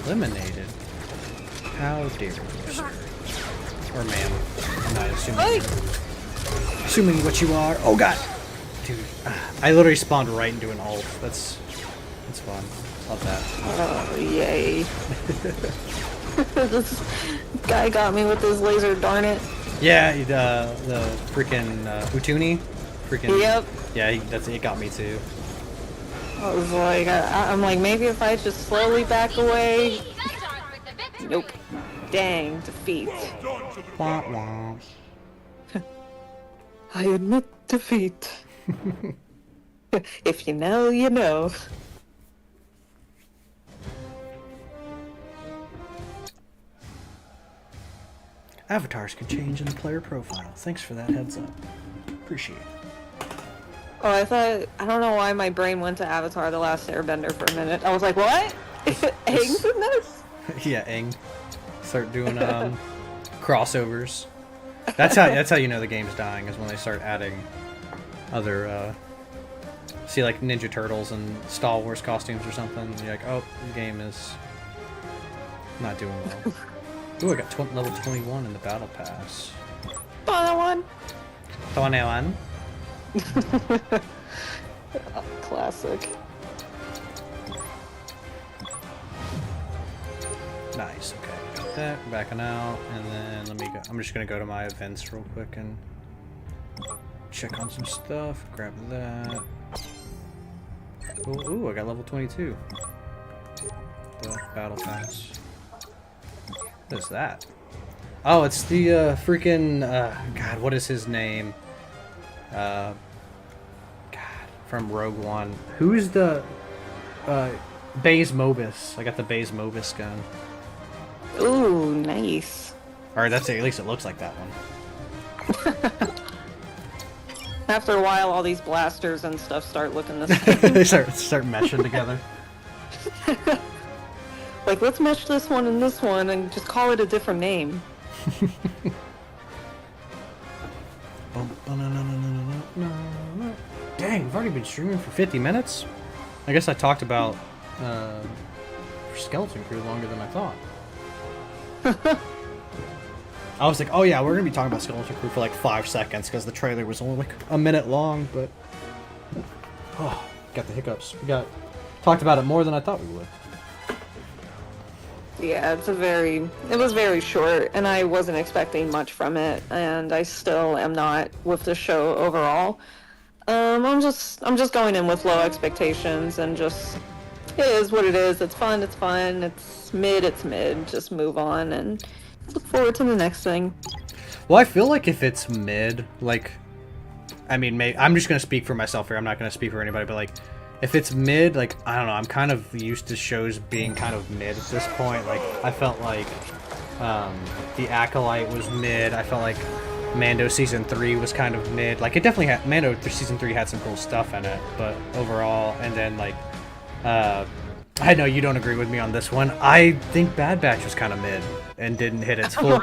Speaker 1: Eliminated? How dare you, sir? Or ma'am. I'm not assuming what you are. Oh god! Dude, I literally spawned right into an ult. That's fun. Love that.
Speaker 8: Oh, yay. This guy got me with his laser, darn it.
Speaker 1: Yeah, the freaking Utuni. Freaking.
Speaker 8: Yep.
Speaker 1: Yeah, it got me too.
Speaker 8: I was like, I'm like, maybe if I just slowly back away. Nope. Dang, defeat.
Speaker 1: Wah, wah.
Speaker 8: I admit defeat. If you know, you know.
Speaker 1: Avatars can change in the player profile. Thanks for that heads up. Appreciate it.
Speaker 8: Oh, I don't know why my brain went to Avatar: The Last Airbender for a minute. I was like, what? Aang's in this?
Speaker 1: Yeah, Aang. Start doing crossovers. That's how you know the game's dying, is when they start adding other see like Ninja Turtles and Star Wars costumes or something. You're like, oh, the game is not doing well. Ooh, I got level 21 in the battle pass.
Speaker 8: Another one.
Speaker 1: 21.
Speaker 8: Classic.
Speaker 1: Nice. Okay, got that. Backing out, and then let me go. I'm just gonna go to my events real quick and check on some stuff. Grab that. Ooh, I got level 22. The battle pass. What is that? Oh, it's the freaking God. What is his name? God, from Rogue One. Who's the Baze Mobus? I got the Baze Mobus gun.
Speaker 8: Ooh, nice.
Speaker 1: Or that's it. At least it looks like that one.
Speaker 8: After a while, all these blasters and stuff start looking the same.
Speaker 1: They start meshing together.
Speaker 8: Like, let's mesh this one and this one and just call it a different name.
Speaker 1: Dang, we've already been streaming for 50 minutes? I guess I talked about Skeleton Crew longer than I thought. I was like, oh yeah, we're going to be talking about Skeleton Crew for like 5 seconds because the trailer was only like a minute long, but... Oh, got the hiccups. We talked about it more than I thought we would.
Speaker 8: Yeah, it was very short, and I wasn't expecting much from it, and I still am not with the show overall. I'm just going in with low expectations, and just, it is what it is. It's fun, it's mid, just move on, and look forward to the next thing.
Speaker 1: Well, I feel like if it's mid, like, I mean, I'm just gonna speak for myself here. I'm not gonna speak for anybody, but like, if it's mid, like, I don't know, I'm kind of used to shows being kind of mid at this point. Like, I felt like The Acolyte was mid. I felt like Mando Season 3 was kind of mid. Like, it definitely had, Mando Season 3 had some cool stuff in it, but overall, and then, like, I know you don't agree with me on this one. I think Bad Batch was kind of mid and didn't hit its full.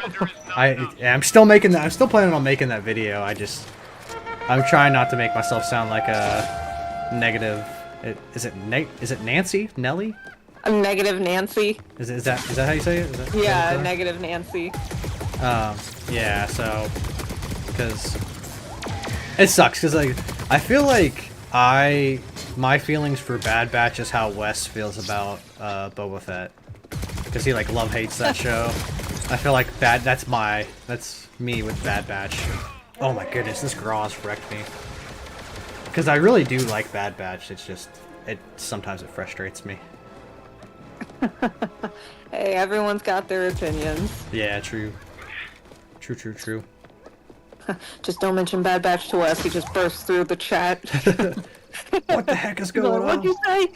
Speaker 1: I'm still making that. I'm still planning on making that video. I'm trying not to make myself sound like a negative. Is it Nancy? Nelly?
Speaker 8: I'm Negative Nancy.
Speaker 1: Is that how you say it?
Speaker 8: Yeah, Negative Nancy.
Speaker 1: Yeah. So, because it sucks. Because like I feel like my feelings for Bad Batch is how Wes feels about Boba Fett. Because he like love hates that show. I feel like that's me with Bad Batch. Oh my goodness, this Graz wrecked me. Because I really do like Bad Batch, it's just, sometimes it frustrates me.
Speaker 8: Hey, everyone's got their opinions.
Speaker 1: Yeah, true. True.
Speaker 8: Just don't mention Bad Batch to us, he just burst through the chat.
Speaker 1: What the heck is going on?
Speaker 8: What'd you say?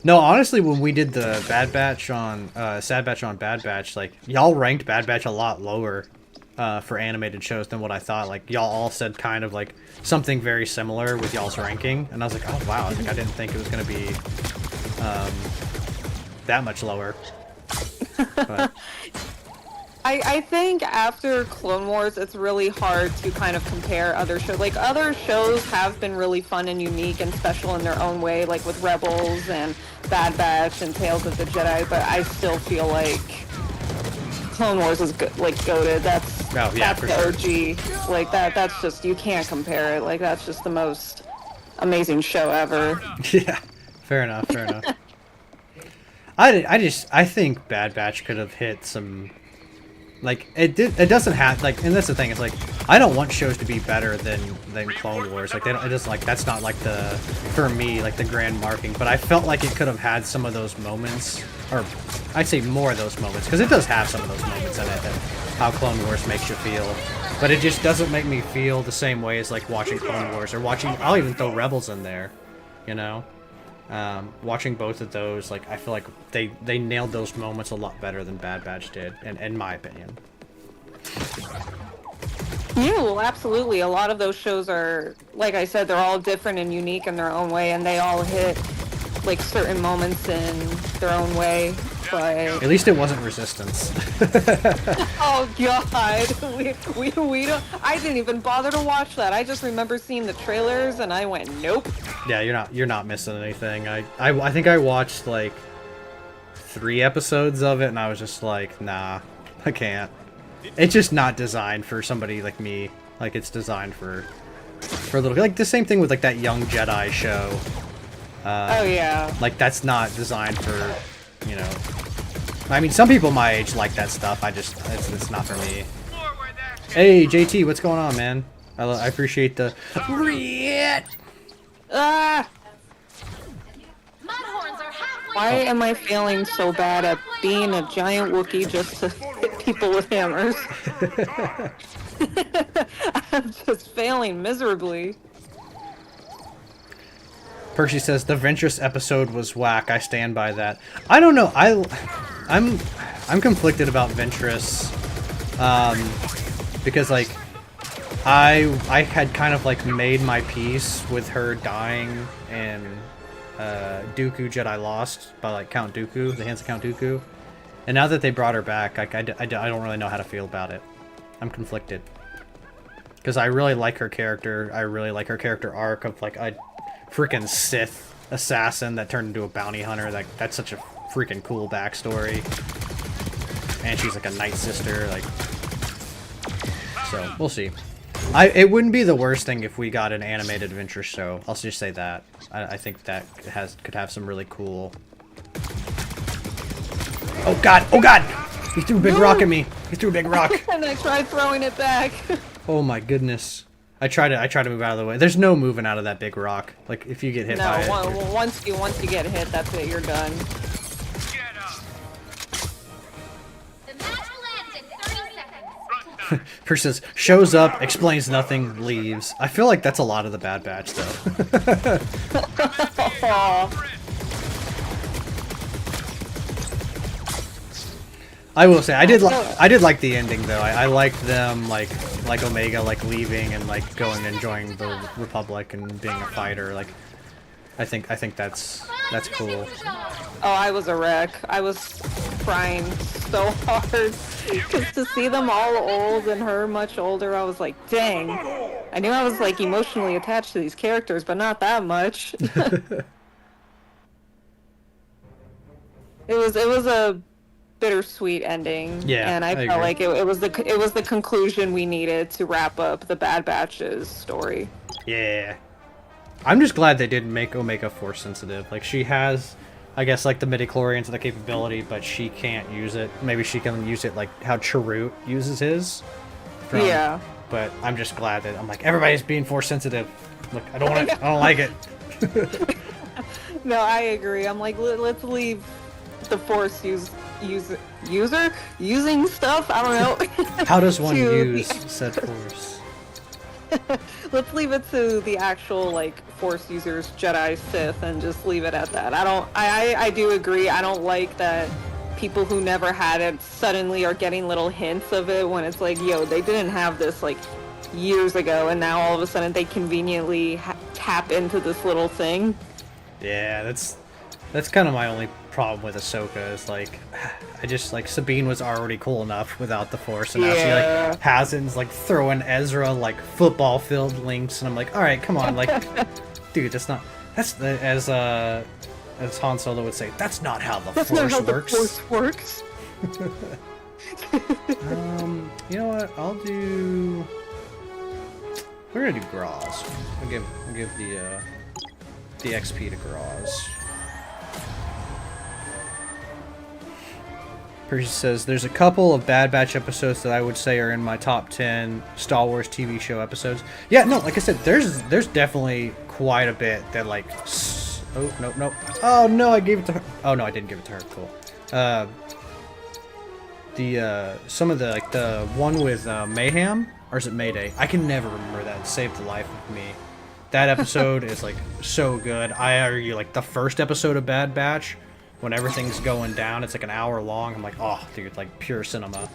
Speaker 1: No, honestly, when we did the Bad Batch on, Sad Batch on Bad Batch, like, y'all ranked Bad Batch a lot lower for animated shows than what I thought. Like, y'all all said kind of, like, something very similar with y'all's ranking, and I was like, oh, wow, I didn't think it was going to be that much lower. But
Speaker 8: I think after Clone Wars, it's really hard to kind of compare other shows. Like, other shows have been really fun and unique and special in their own way, like with Rebels and Bad Batch and Tales of the Jedi, but I still feel like Clone Wars is good, like, goated. That's the OG. Like, that's just, you can't compare it. Like, that's just the most amazing show ever.
Speaker 1: Yeah, fair enough. I think Bad Batch could have hit some. Like, it doesn't have, like, and that's the thing, it's like, I don't want shows to be better than Clone Wars, like, it doesn't, like, that's not, like, for me, like, the grand marking, but I felt like it could have had some of those moments, or, I'd say more of those moments, because it does have some of those moments in it, and how Clone Wars makes you feel, but it just doesn't make me feel the same way as, like, watching Clone Wars, or I'll even throw Rebels in there, you know? Watching both of those, like, I feel like they nailed those moments a lot better than Bad Batch did, in my opinion.
Speaker 8: Yeah, well, absolutely. A lot of those shows are, like I said, they're all different and unique in their own way, and they all hit, like, certain moments in their own way. But
Speaker 1: at least it wasn't Resistance.
Speaker 8: oh God, we don't. I didn't even bother to watch that. I just remember seeing the trailers, and I went, nope.
Speaker 1: Yeah, you're not missing anything. I think I watched like 3 episodes of it, and I was just like, nah, I can't. It's just not designed for somebody like me. Like, it's designed for little, like the same thing with like that Young Jedi show.
Speaker 8: Oh yeah.
Speaker 1: Like, that's not designed for, you know. I mean, some people my age like that stuff. It's not for me. Hey, JT, what's going on, man? I appreciate the.
Speaker 8: Ah! Why am I failing so bad at being a giant Wookiee just to hit people with hammers? I'm just failing miserably.
Speaker 1: Percy says the Ventress episode was whack. I stand by that. I don't know. I'm conflicted about Ventress, because like I had kind of like made my peace with her dying in Dooku Jedi Lost by like Count Dooku, the hands of Count Dooku, and now that they brought her back, like I don't really know how to feel about it. I'm conflicted because I really like her character. I really like her character arc of like a freaking Sith assassin that turned into a bounty hunter. Like, that's such a freaking cool backstory. And she's like a night sister. Like, so we'll see. It wouldn't be the worst thing if we got an animated adventure show. I'll just say that. I think that could have some really cool Oh god! Oh god! He threw a big rock at me. He threw a big rock.
Speaker 8: And I tried throwing it back.
Speaker 1: Oh my goodness. I try to move out of the way. There's no moving out of that big rock. Like if you get hit by it.
Speaker 8: No, once you get hit, that's it. You're done.
Speaker 7: The match will end in 30 seconds.
Speaker 1: Person says, shows up, explains nothing, leaves. I feel like that's a lot of the Bad Batch though.
Speaker 8: Aw.
Speaker 1: I will say I did like the ending though. I liked them like Omega like leaving and like going and enjoying the Republic and being a fighter. Like I think that's cool.
Speaker 8: Oh, I was a wreck. I was crying so hard because to see them all old and her much older, I was like, dang. I knew I was like emotionally attached to these characters, but not that much. It was a bittersweet ending.
Speaker 1: Yeah,
Speaker 8: and I
Speaker 1: I
Speaker 8: felt
Speaker 1: agree.
Speaker 8: like it was the conclusion we needed to wrap up the Bad Batch's story.
Speaker 1: Yeah. I'm just glad they didn't make Omega force sensitive. Like she has, I guess, like the midichlorians the capability, but she can't use it. Maybe she can use it like how Chirrut uses his.
Speaker 8: Yeah.
Speaker 1: But I'm just glad that I'm like everybody's being force sensitive. Look, I don't want it. I don't like it.
Speaker 8: No, I agree. I'm like, let's leave the force using stuff. I don't know.
Speaker 1: How does one
Speaker 8: to
Speaker 1: use
Speaker 8: the-
Speaker 1: said force?
Speaker 8: Let's leave it to the actual like force users, Jedi, Sith, and just leave it at that. I do agree. I don't like that people who never had it suddenly are getting little hints of it when it's like, yo, they didn't have this like years ago, and now all of a sudden they conveniently tap into this little thing.
Speaker 1: Yeah, that's kind of my only problem with Ahsoka is like I just like Sabine was already cool enough without the force, and now she
Speaker 8: Yeah.
Speaker 1: like hasn't like throwing Ezra like football field links, and I'm like, all right, come on, like, dude, that's as Han Solo would say, that's not how the
Speaker 8: That's
Speaker 1: force
Speaker 8: not how
Speaker 1: works.
Speaker 8: the force works.
Speaker 1: You know what? We're gonna do Graz. I'll give the XP to Graz. Percy says, there's a couple of Bad Batch episodes that I would say are in my top 10 Star Wars TV show episodes. Yeah, no, like I said, there's definitely quite a bit that like... Oh, no. Oh, no, I gave it to her. Oh, no, I didn't give it to her. Cool. Some of the, like, the one with Mayhem, or is it Mayday? I can never remember that. It saved the life of me. That episode is, like, so good. I argue, like, the first episode of Bad Batch, when everything's going down, it's like an hour long. I'm like, oh, dude, like pure cinema.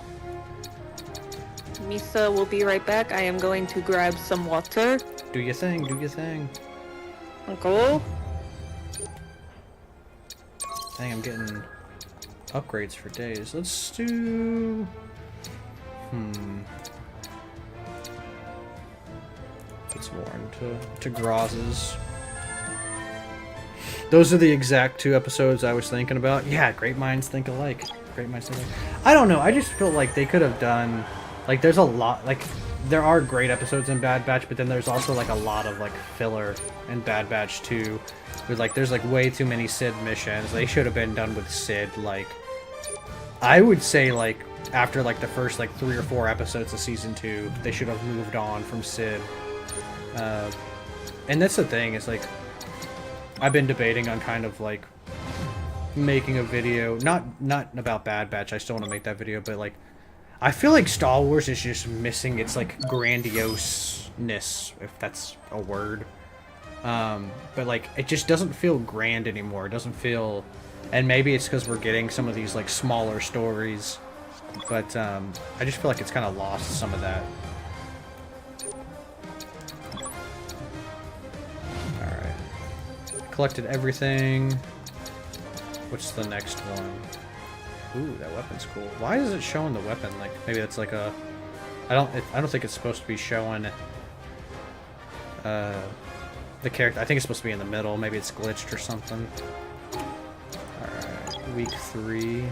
Speaker 8: Misa will be right back. I am going to grab some water.
Speaker 1: Do your thing, do your thing.
Speaker 8: Uncle?
Speaker 1: Dang, I'm getting upgrades for days. Let's do... Let's more into Graz's. Those are the exact two episodes I was thinking about. Yeah, great minds think alike. Great minds think alike. I don't know. I just feel like they could have done... Like, there's a lot... Like, there are great episodes in Bad Batch, but then there's also, like, a lot of, like, filler in Bad Batch 2. With, like, there's, like, way too many Sid missions. They should have been done with Sid, like... I would say, like, after, like, the first, like, 3 or 4 episodes of Season 2, they should have moved on from Sid. And that's the thing, is, like... I've been debating on kind of like making a video, not about Bad Batch. I still want to make that video, but like I feel like Star Wars is just missing its like grandioseness, if that's a word. But like it just doesn't feel grand anymore. It doesn't feel, and maybe it's because we're getting some of these like smaller stories, but I just feel like it's kind of lost some of that. Collected everything. What's the next one? Ooh, that weapon's cool. Why is it showing the weapon? Like maybe it's like a... I don't think it's supposed to be showing the character. I think it's supposed to be in the middle. Maybe it's glitched or something. Alright, week 3.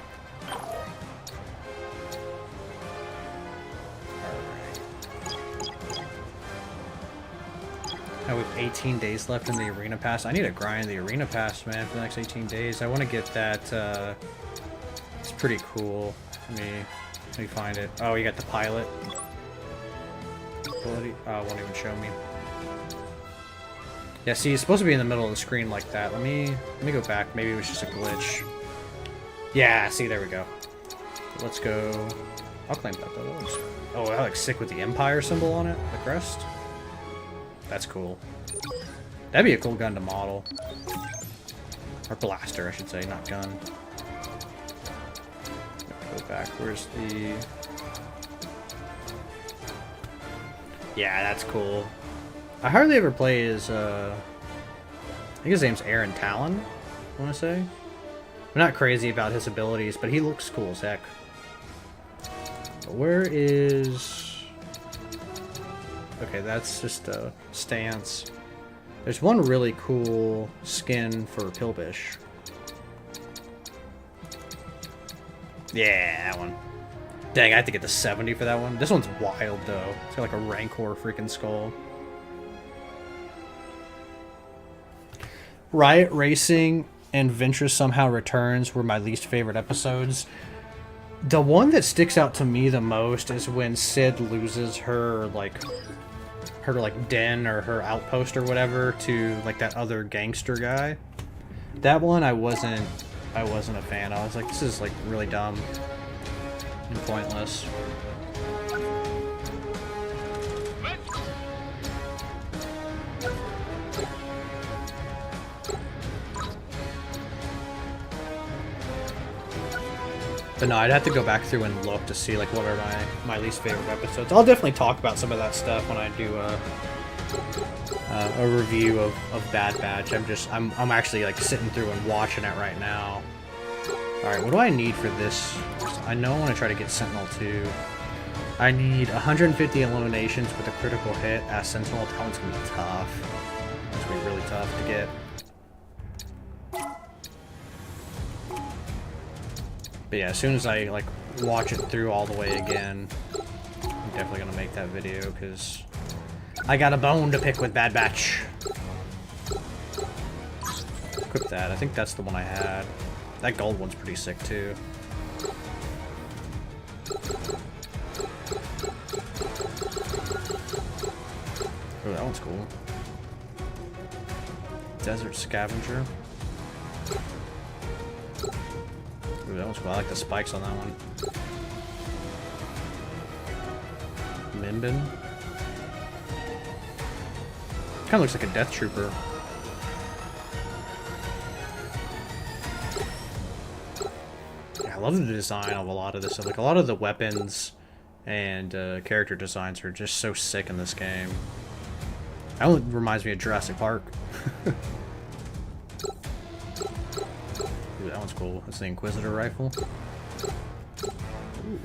Speaker 1: Now we have 18 days left in the Arena Pass. I need to grind the Arena Pass, man, for the next 18 days. I want to get that, it's pretty cool. Let me find it. Oh, you got the pilot. Ability. Oh, it won't even show me. Yeah, see, it's supposed to be in the middle of the screen like that. Let me go back. Maybe it was just a glitch. Yeah, see, there we go. Let's go. I'll claim that though. That looks... Oh, I like sick with the Empire symbol on it, the crest. That's cool. That'd be a cool gun to model. Or blaster, I should say, not gun. Go back. Where's the... Yeah, that's cool. I hardly ever play as, I think his name's Aaron Talon, I want to say. I'm not crazy about his abilities, but he looks cool as heck. But where is... Okay, that's just a stance. There's one really cool skin for Pilbish. Yeah, that one. Dang, I have to get the 70 for that one. This one's wild, though. It's got like a Rancor freaking skull. Riot Racing and Ventress Somehow Returns were my least favorite episodes. The one that sticks out to me the most is when Sid loses her den or her outpost or whatever to like that other gangster guy. That one I wasn't a fan. I was like, this is like really dumb and pointless. But no, I'd have to go back through and look to see like what are my least favorite episodes. I'll definitely talk about some of that stuff when I do a review of Bad Batch. I'm actually like sitting through and watching it right now. All right, what do I need for this? I know I want to try to get Sentinel 2. I need 150 eliminations with a critical hit as Sentinel. That one's gonna be tough. It's gonna be really tough to get. But yeah, as soon as I like watch it through all the way again, I'm definitely gonna make that video because I got a bone to pick with Bad Batch. Equip that. I think that's the one I had. That gold one's pretty sick too. Oh, that one's cool. Desert Scavenger. Ooh, that one's cool. I like the spikes on that one. Minbin. Kind of looks like a Death Trooper. Yeah, I love the design of a lot of this stuff. Like a lot of the weapons and character designs are just so sick in this game. That one reminds me of Jurassic Park. Ooh, that one's cool. That's the Inquisitor rifle. Ooh.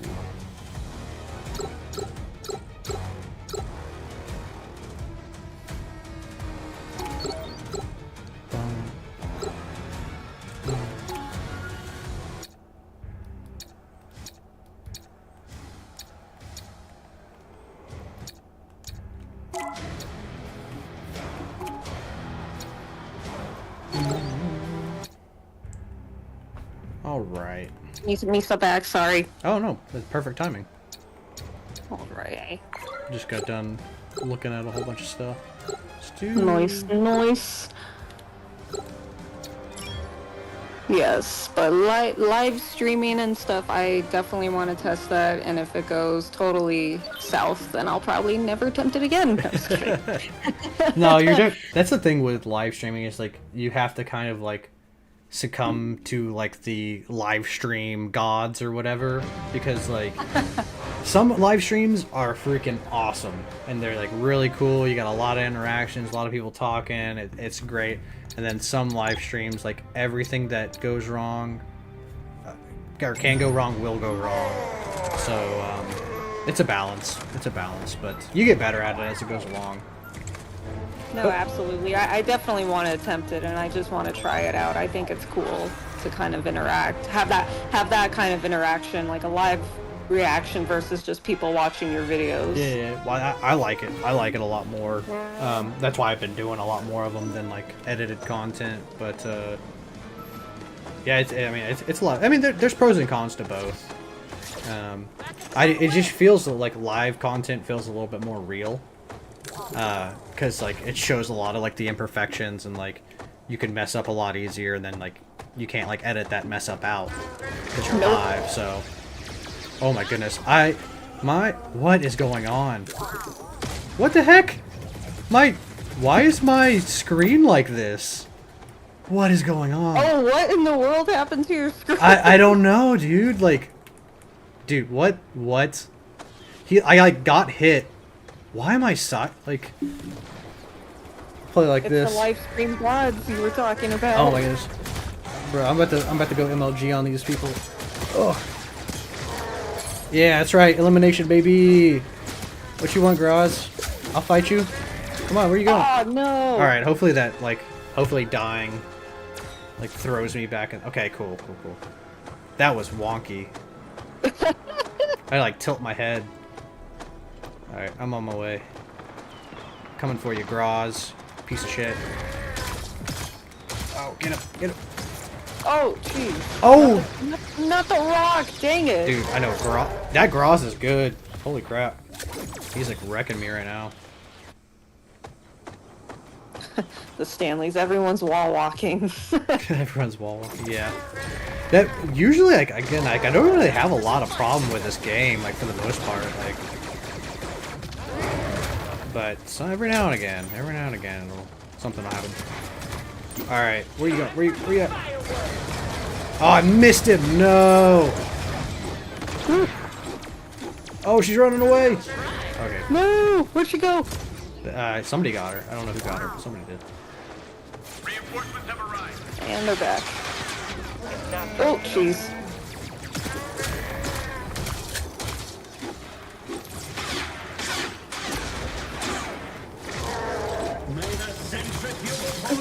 Speaker 1: Alright.
Speaker 8: Misa back, sorry.
Speaker 1: Oh no, that's perfect timing.
Speaker 8: Alright.
Speaker 1: Just got done looking at a whole bunch of stuff.
Speaker 8: Nice. Yes, but live streaming and stuff, I definitely want to test that, and if it goes totally south, then I'll probably never attempt it again.
Speaker 1: No, that's the thing with live streaming is like you have to kind of like succumb to like the live stream gods or whatever, because like some live streams are freaking awesome and they're like really cool. You got a lot of interactions, a lot of people talking, it's great. And then some live streams, like everything that goes wrong or can go wrong will go wrong. So it's a balance, but you get better at it as it goes along.
Speaker 8: No, absolutely. I definitely want to attempt it, and I just want to try it out. I think it's cool to kind of interact, have that kind of interaction, like a live reaction versus just people watching your videos.
Speaker 1: Yeah. Well, I like it. I like it a lot more. That's why I've been doing a lot more of them than like edited content. But Yeah, it's a lot. I mean, there's pros and cons to both. It just feels like live content feels a little bit more real. Because like it shows a lot of like the imperfections and like you can mess up a lot easier, and then like you can't like edit that mess up out because you're live. So, oh my goodness, what is going on? What the heck? Why is my screen like this? What is going on?
Speaker 8: Oh, what in the world happened to your screen?
Speaker 1: I don't know, dude. Like, dude, what? I like got hit. Why am I like play like this?
Speaker 8: It's the live stream gods you were talking about.
Speaker 1: Oh my goodness, bro! I'm about to go MLG on these people. Oh, yeah, that's right. Elimination, baby. What you want, Graz? I'll fight you. Come on, where you going?
Speaker 8: Oh no!
Speaker 1: All right, hopefully hopefully dying, like throws me back in. Okay, cool. That was wonky. I like tilt my head. All right, I'm on my way. Coming for you, Graz. Piece of shit. Oh, get him.
Speaker 8: Oh, jeez.
Speaker 1: Oh!
Speaker 8: Not the rock, dang it.
Speaker 1: Dude, I know, that Graz is good. Holy crap. He's like wrecking me right now.
Speaker 8: The Stanleys, everyone's wall walking.
Speaker 1: Everyone's wall walking, yeah. That, usually, like, again, like, I don't really have a lot of problem with this game, like, for the most part, like. But, so every now and again, something will happen. Alright, where you going? Where you at? Oh, I missed him! No! Oh, she's running away! Okay.
Speaker 8: No! Where'd she go?
Speaker 1: Somebody got her. I don't know who got her, but somebody did.
Speaker 6: Reinforcements have arrived.
Speaker 8: And they're back. Oh, jeez.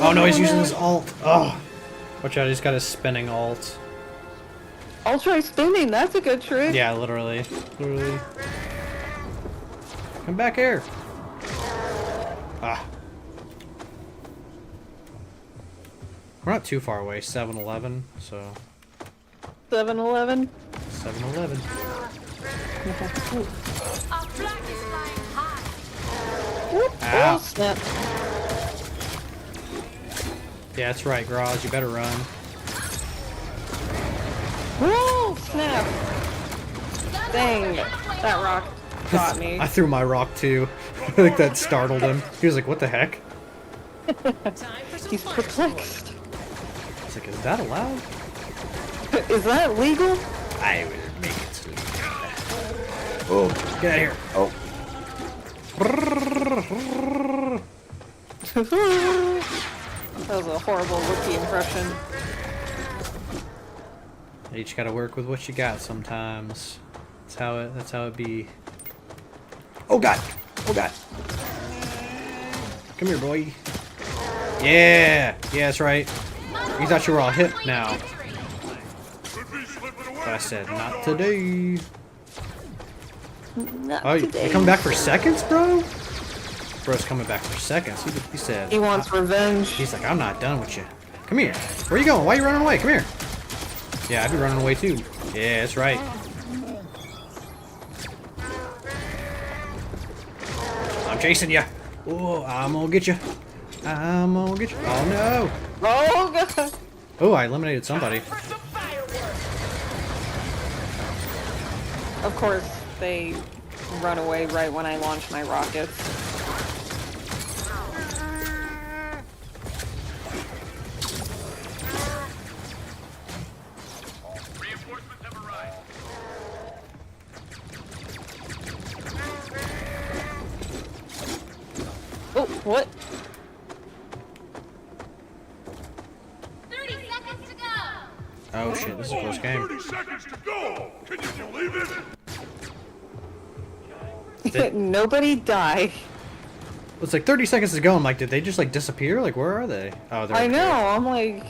Speaker 1: Oh no, he's using his alt. Oh. Watch out, he's got his spinning alt.
Speaker 8: I'll try spinning, that's a good trick.
Speaker 1: Yeah, literally. Come back here. Ah. We're not too far away, 7-Eleven, so...
Speaker 8: 7-Eleven?
Speaker 1: 7-Eleven.
Speaker 8: Oh, snap.
Speaker 1: Yeah, that's right, Graz, you better run.
Speaker 8: Whoa, snap. Dang, that rock got me.
Speaker 1: I threw my rock too. I think that startled him. He was like, what the heck?
Speaker 8: He's perplexed.
Speaker 1: He's like, is that allowed?
Speaker 8: Is that legal?
Speaker 1: I will make it legal. Oh, get out of here. Oh.
Speaker 8: That was a horrible rookie impression.
Speaker 1: You just gotta work with what you got sometimes. That's how it be. Oh god! Oh god! Come here, boy. Yeah! Yeah, that's right. You thought you were all hip now. But I said, not today.
Speaker 8: Not
Speaker 1: Oh,
Speaker 8: today.
Speaker 1: you coming back for seconds, bro? Bro's coming back for seconds. He said...
Speaker 8: He wants revenge.
Speaker 1: He's like, I'm not done with you. Come here. Where you going? Why are you running away? Come here. Yeah, I'd be running away too. Yeah, that's right. I'm chasing you. Oh, I'm gonna get you. I'm gonna get you. Oh no.
Speaker 8: Oh god.
Speaker 1: Oh, I eliminated somebody.
Speaker 8: Of course, they run away right when I launch my rockets. Oh, what?
Speaker 9: 30 seconds to go.
Speaker 1: Oh shit, this is a close game.
Speaker 6: 30 seconds to go! Can you believe it?
Speaker 8: Nobody die.
Speaker 1: It's like 30 seconds to go. I'm like, did they just like disappear? Like, where are they? Oh, they're
Speaker 8: I
Speaker 1: over
Speaker 8: know,
Speaker 1: here.
Speaker 8: I'm like...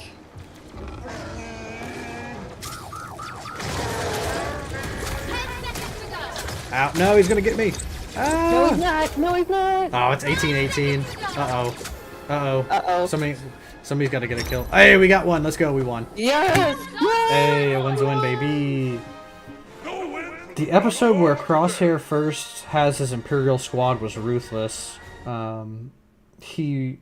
Speaker 1: Ow, no, he's gonna get me.
Speaker 8: No,
Speaker 1: Ah.
Speaker 8: he's not. No, he's not.
Speaker 1: Oh, it's 18-18. Uh-oh. Uh-oh.
Speaker 8: Uh-oh.
Speaker 1: Somebody's got to get a kill. Hey, we got one. Let's go. We won.
Speaker 8: Yes!
Speaker 1: Hey, a win's a win, baby. The episode where Crosshair first has his Imperial squad was ruthless. He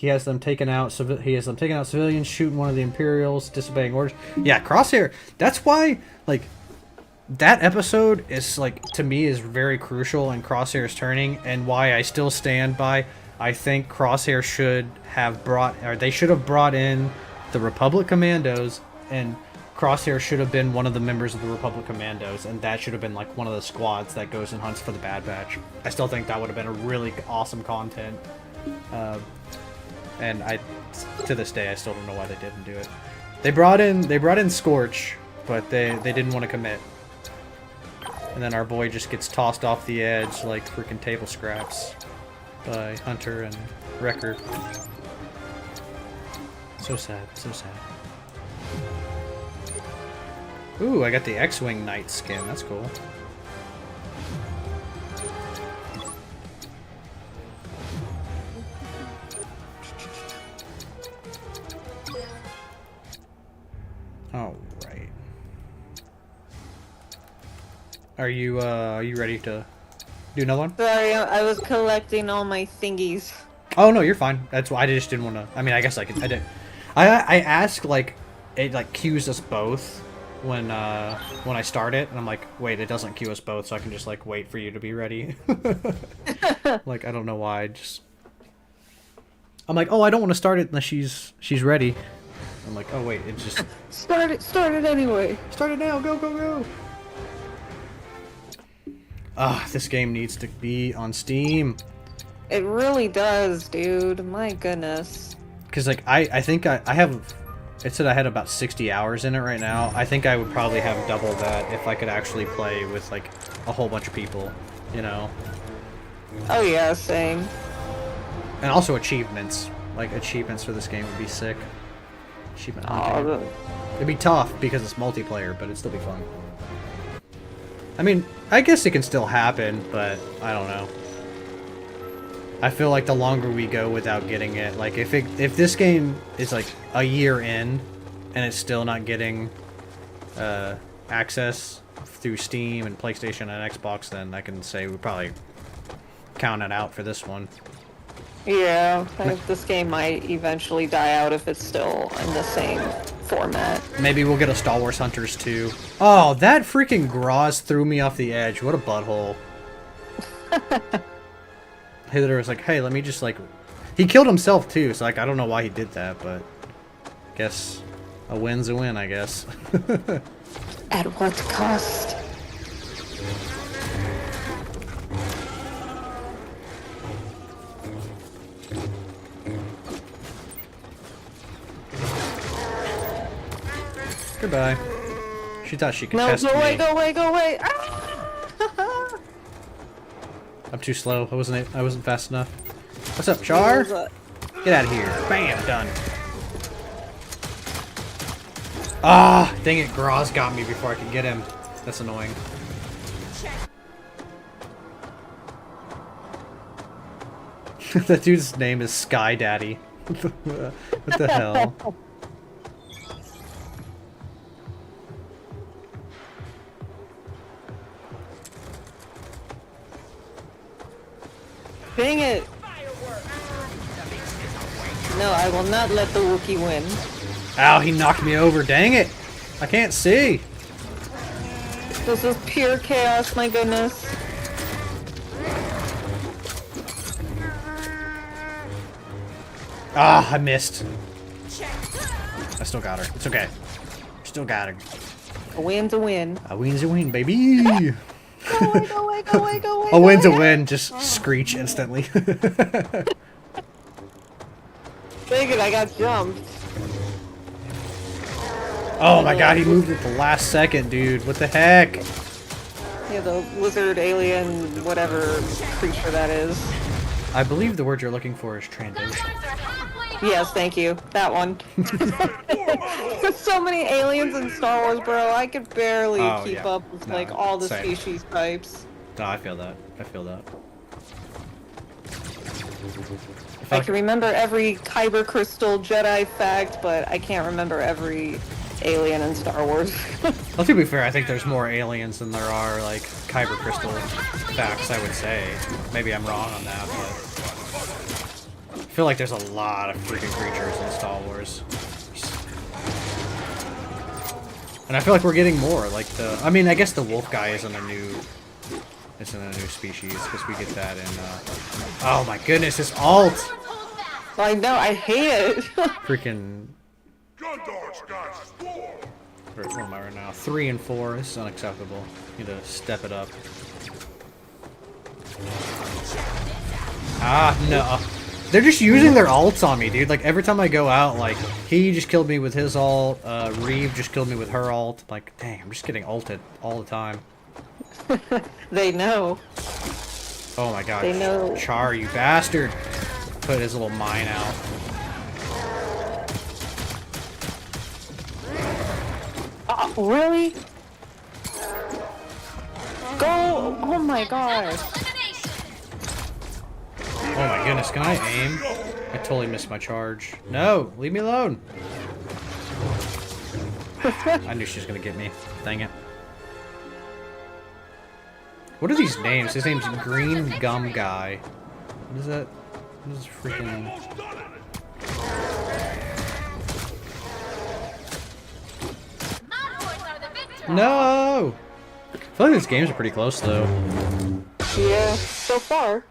Speaker 1: has them taken out. He has them taking out civilians, shooting one of the Imperials, disobeying orders. Yeah, Crosshair. That's why, like, that episode is, like, to me, is very crucial in Crosshair's turning, and why I still stand by. I think Crosshair should have they should have brought in the Republic Commandos, and Crosshair should have been one of the members of the Republic Commandos, and that should have been, like, one of the squads that goes and hunts for the Bad Batch. I still think that would have been a really awesome content. And to this day, I still don't know why they didn't do it. They brought in Scorch, but they didn't want to commit. And then our boy just gets tossed off the edge like freaking table scraps by Hunter and Wrecker. So sad, so sad. Ooh, I got the X-Wing Knight skin. That's cool. All right. Are you ready to do another one?
Speaker 8: Sorry, I was collecting all my thingies.
Speaker 1: Oh no, you're fine. That's why I just didn't want to. I mean, I guess I could. I did. I asked, like, it like cues us both when I start it, and I'm like, wait, it doesn't cue us both, so I can just like wait for you to be ready. Like, I don't know why. I'm like, oh, I don't want to start it unless she's ready. I'm like, oh wait, it just
Speaker 8: Start it anyway.
Speaker 1: start it now. Go go go. Ah, this game needs to be on Steam.
Speaker 8: It really does, dude. My goodness.
Speaker 1: Because, like, I think I have... It said I had about 60 hours in it right now. I think I would probably have double that if I could actually play with, like, a whole bunch of people, you know?
Speaker 8: Oh yeah, same.
Speaker 1: And also achievements. Like, achievements for this game would be sick. Achievement hunting. It'd be tough because it's multiplayer, but it'd still be fun. I mean, I guess it can still happen, but I don't know. I feel like the longer we go without getting it, like if this game is like a year in and it's still not getting access through Steam and PlayStation and Xbox, then I can say we probably count it out for this one.
Speaker 8: Yeah, this game might eventually die out if it's still in the same format.
Speaker 1: Maybe we'll get a Star Wars Hunters too. Oh, that freaking Groz threw me off the edge. What a butthole. Hitler was like, hey, let me just, like... He killed himself, too, so, like, I don't know why he did that, but... Guess a win's a win, I guess.
Speaker 8: At what cost?
Speaker 1: Goodbye. She thought she could
Speaker 8: No,
Speaker 1: test
Speaker 8: go away,
Speaker 1: me.
Speaker 8: go away, go away! Ah!
Speaker 1: I'm too slow. I wasn't fast enough. What's up, Char? Get out of here. Bam, done. Ah, dang it, Groz got me before I could get him. That's annoying. That dude's name is Sky Daddy. What the hell?
Speaker 8: Dang it! No, I will not let the Wookiee win.
Speaker 1: Ow, he knocked me over. Dang it! I can't see.
Speaker 8: This is pure chaos, my goodness.
Speaker 1: Ah, I missed. I still got her. It's okay. Still got her.
Speaker 8: A win's a win.
Speaker 1: A win's a win, baby.
Speaker 8: Go away, go away, go away, go away.
Speaker 1: A win's a win. Just screech instantly.
Speaker 8: Dang it, I got jumped.
Speaker 1: Oh my god, he moved at the last second, dude. What the heck?
Speaker 8: Yeah, the lizard, alien, whatever creature that is.
Speaker 1: I believe the word you're looking for is Trandoshan.
Speaker 8: Yes, thank you. That one. There's so many aliens in Star Wars, bro. I could barely keep up with, like, all the
Speaker 1: same.
Speaker 8: species types.
Speaker 1: No, I feel that. I feel that.
Speaker 8: I can remember every Kyber crystal Jedi fact, but I can't remember every alien in Star Wars.
Speaker 1: Well, to be fair, I think there's more aliens than there are, like, Kyber crystal facts, I would say. Maybe I'm wrong on that, but I feel like there's a lot of freaking creatures in Star Wars. And I feel like we're getting more, like I mean, I guess the wolf guy isn't a new species, because we get that in, oh my goodness, his alt!
Speaker 8: I know, I hate it.
Speaker 1: Freaking... What am I right now? 3 and 4. This is unacceptable. Need to step it up. Ah, no. They're just using their alts on me, dude. Like, every time I go out, like, he just killed me with his alt, Reeve just killed me with her alt. Like, dang, I'm just getting ulted all the time.
Speaker 8: They know.
Speaker 1: Oh my god.
Speaker 8: They know.
Speaker 1: Char, you bastard! Put his little mine out.
Speaker 8: Really? Go! Oh my god.
Speaker 1: Oh my goodness, can I aim? I totally missed my charge. No! Leave me alone! I knew she was gonna get me. Dang it. What are these names? His name's Green Gum Guy. What is that? What is freaking... No! I feel like these games are pretty close, though.
Speaker 8: Yeah, so far.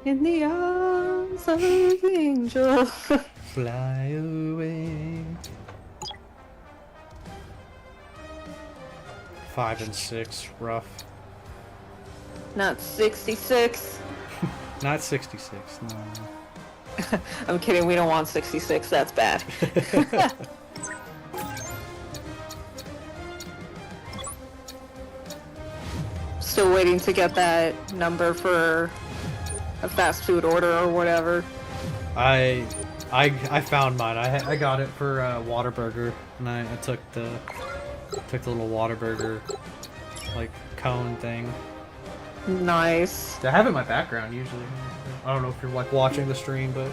Speaker 8: In the arms of an angel.
Speaker 1: Fly away. 5 and 6, rough.
Speaker 8: Not 66.
Speaker 1: Not 66, no.
Speaker 8: I'm kidding, we don't want 66, that's bad. Still waiting to get that number for a fast food order or whatever.
Speaker 1: I found mine. I got it for Whataburger, and I took the little Whataburger like cone thing.
Speaker 8: Nice.
Speaker 1: I have it in my background usually. I don't know if you're like watching the stream, but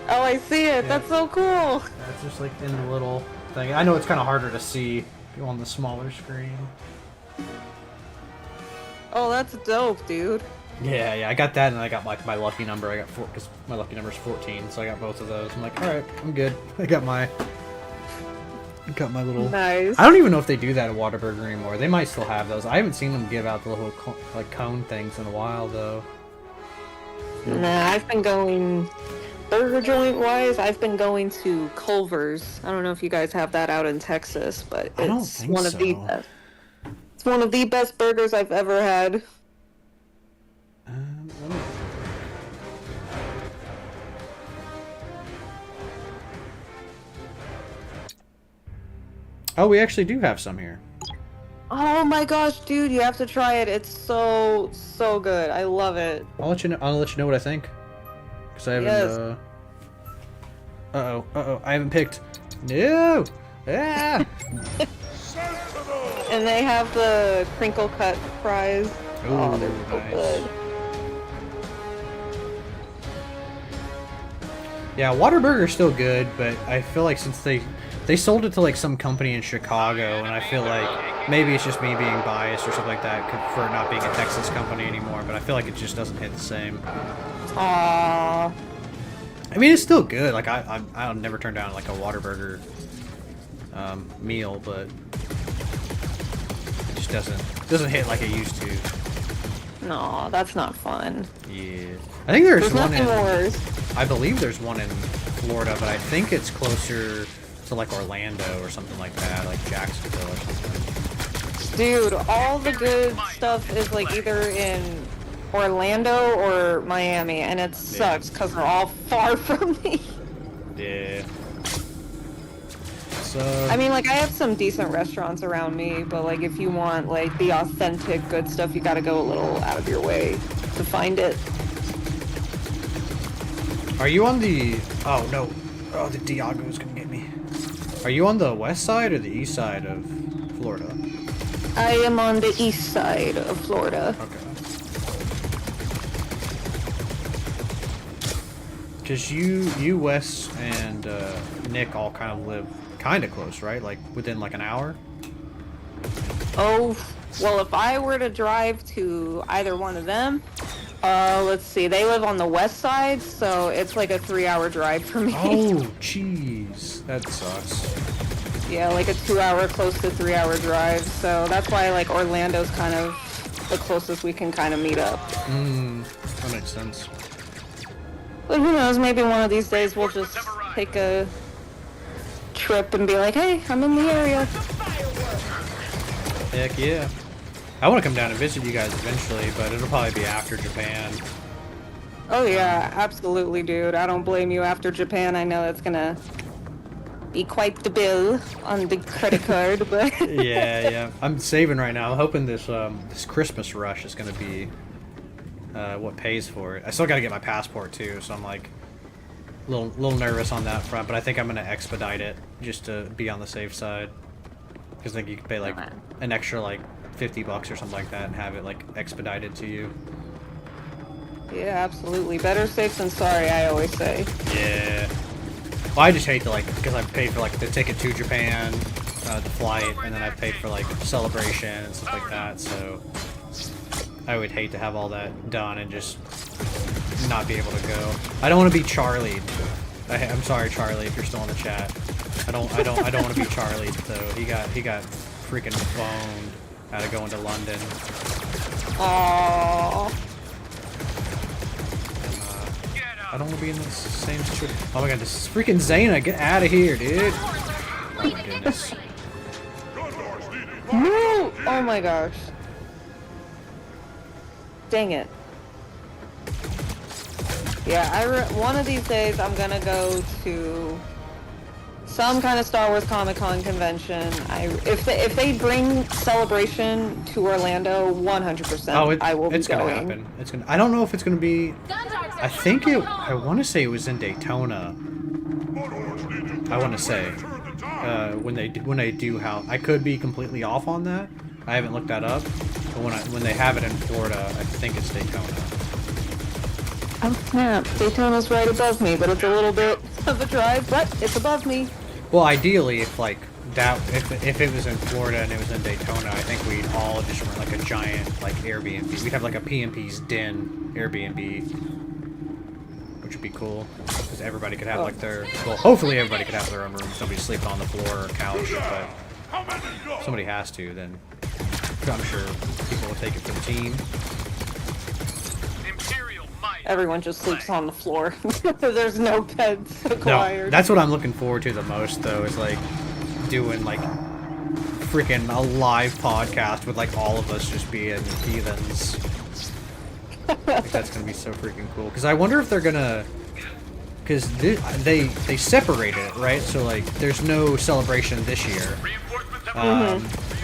Speaker 8: oh, I see it.
Speaker 1: Yeah.
Speaker 8: That's so cool.
Speaker 1: yeah, it's just like in the little thing. I know it's kind of harder to see on the smaller screen.
Speaker 8: Oh, that's dope, dude.
Speaker 1: Yeah, I got that, and I got like my lucky number. I got 4 because my lucky number is 14, so I got both of those. I'm like, all right, I'm good. I got my little.
Speaker 8: Nice.
Speaker 1: I don't even know if they do that at Whataburger anymore. They might still have those. I haven't seen them give out the little like cone things in a while, though.
Speaker 8: Nah, I've been going burger joint wise. I've been going to Culver's. I don't know if you guys have that out in Texas, but
Speaker 1: I don't
Speaker 8: it's
Speaker 1: think
Speaker 8: one of the
Speaker 1: so.
Speaker 8: best. It's one of the best burgers I've ever had.
Speaker 1: Let me- Oh, we actually do have some here.
Speaker 8: Oh my gosh, dude, you have to try it. It's so good. I love it.
Speaker 1: I'll let you know. I'll let you know what I think. Cause I haven't.
Speaker 8: Yes.
Speaker 1: I haven't picked. No. Ah.
Speaker 8: And they have the crinkle cut fries. Oh, they're so
Speaker 1: nice.
Speaker 8: good.
Speaker 1: Yeah, Whataburger's still good, but I feel like since they sold it to like some company in Chicago, and I feel like maybe it's just me being biased or something like that for it not being a Texas company anymore. But I feel like it just doesn't hit the same.
Speaker 8: Aww.
Speaker 1: I mean, it's still good. Like I'll never turn down like a Whataburger meal, but it just doesn't hit like it used to.
Speaker 8: No, that's not fun.
Speaker 1: Yeah, I think there's one
Speaker 8: nothing
Speaker 1: in.
Speaker 8: worse.
Speaker 1: I believe there's one in Florida, but I think it's closer to like Orlando or something like that, like Jacksonville or something.
Speaker 8: Dude, all the good stuff is like either in Orlando or Miami, and it sucks because they're all far from me.
Speaker 1: Yeah. So.
Speaker 8: I mean, like, I have some decent restaurants around me, but like, if you want like the authentic good stuff, you gotta go a little out of your way to find it.
Speaker 1: Are you on the? Oh no! Oh, the Diago's gonna get me. Are you on the west side or the east side of Florida?
Speaker 8: I am on the east side of Florida.
Speaker 1: Okay. Because you, Wes, and Nick all kind of live kind of close, right? Like within like an hour?
Speaker 8: Oh, well, if I were to drive to either one of them, let's see, they live on the west side, so it's like a 3-hour drive for me.
Speaker 1: Oh, jeez. That sucks.
Speaker 8: Yeah, like a 2-hour, close to 3-hour drive, so that's why, like, Orlando's kind of the closest we can kind of meet up.
Speaker 1: That makes sense.
Speaker 8: But who knows, maybe one of these days we'll just take a trip and be like, hey, I'm in the area.
Speaker 1: Heck yeah. I want to come down and visit you guys eventually, but it'll probably be after Japan.
Speaker 8: Oh yeah, absolutely, dude. I don't blame you. After Japan, I know it's gonna be quite the bill on the credit card, but...
Speaker 1: Yeah. I'm saving right now. I'm hoping this this Christmas rush is gonna be what pays for it. I still gotta get my passport too, so I'm like a little nervous on that front, but I think I'm gonna expedite it just to be on the safe side. Because I think you can pay like an extra like $50 or something like that and have it like expedited to you.
Speaker 8: Yeah, absolutely. Better safe than sorry, I always say.
Speaker 1: Yeah. Well, I just hate to like, because I've paid for like the ticket to Japan, the flight, and then I've paid for like celebration and stuff like that, so I would hate to have all that done and just not be able to go. I don't want to be Charlie. I'm sorry, Charlie, if you're still in the chat. I don't want to be Charlie though. He got freaking boned out of going to London.
Speaker 8: Aww.
Speaker 1: I don't want to be in the same situation. Oh my god, this is freaking Zaina. Get out of here, dude. Oh my goodness.
Speaker 8: No! Oh my gosh. Dang it. Yeah, one of these days I'm gonna go to some kind of Star Wars Comic-Con convention. If they bring Celebration to Orlando, 100%, I will be
Speaker 1: it's gonna
Speaker 8: going.
Speaker 1: happen. It's gonna. I don't know if it's gonna be. I think it. I want to say it was in Daytona. I want to say when they do how. I could be completely off on that. I haven't looked that up. But when they have it in Florida, I think it's Daytona.
Speaker 8: Oh snap! Daytona's right above me, but it's a little bit of a drive, but it's above me.
Speaker 1: Well, ideally, if like that, if it was in Florida and it was in Daytona, I think we'd all just rent like a giant like Airbnb. We'd have like a PMP's Den Airbnb, which would be cool because everybody could have like their. Well, hopefully everybody could have their own room. Somebody sleeping on the floor or couch, but if somebody has to, then I'm sure people will take it for the team.
Speaker 8: Everyone just sleeps on the floor. There's no beds required.
Speaker 1: No, that's what I'm looking forward to the most, though, is like doing like freaking a live podcast with like all of us just being heathens. Like, that's gonna be so freaking cool. Because I wonder if they're gonna, because they separate it, right? So like, there's no celebration this year.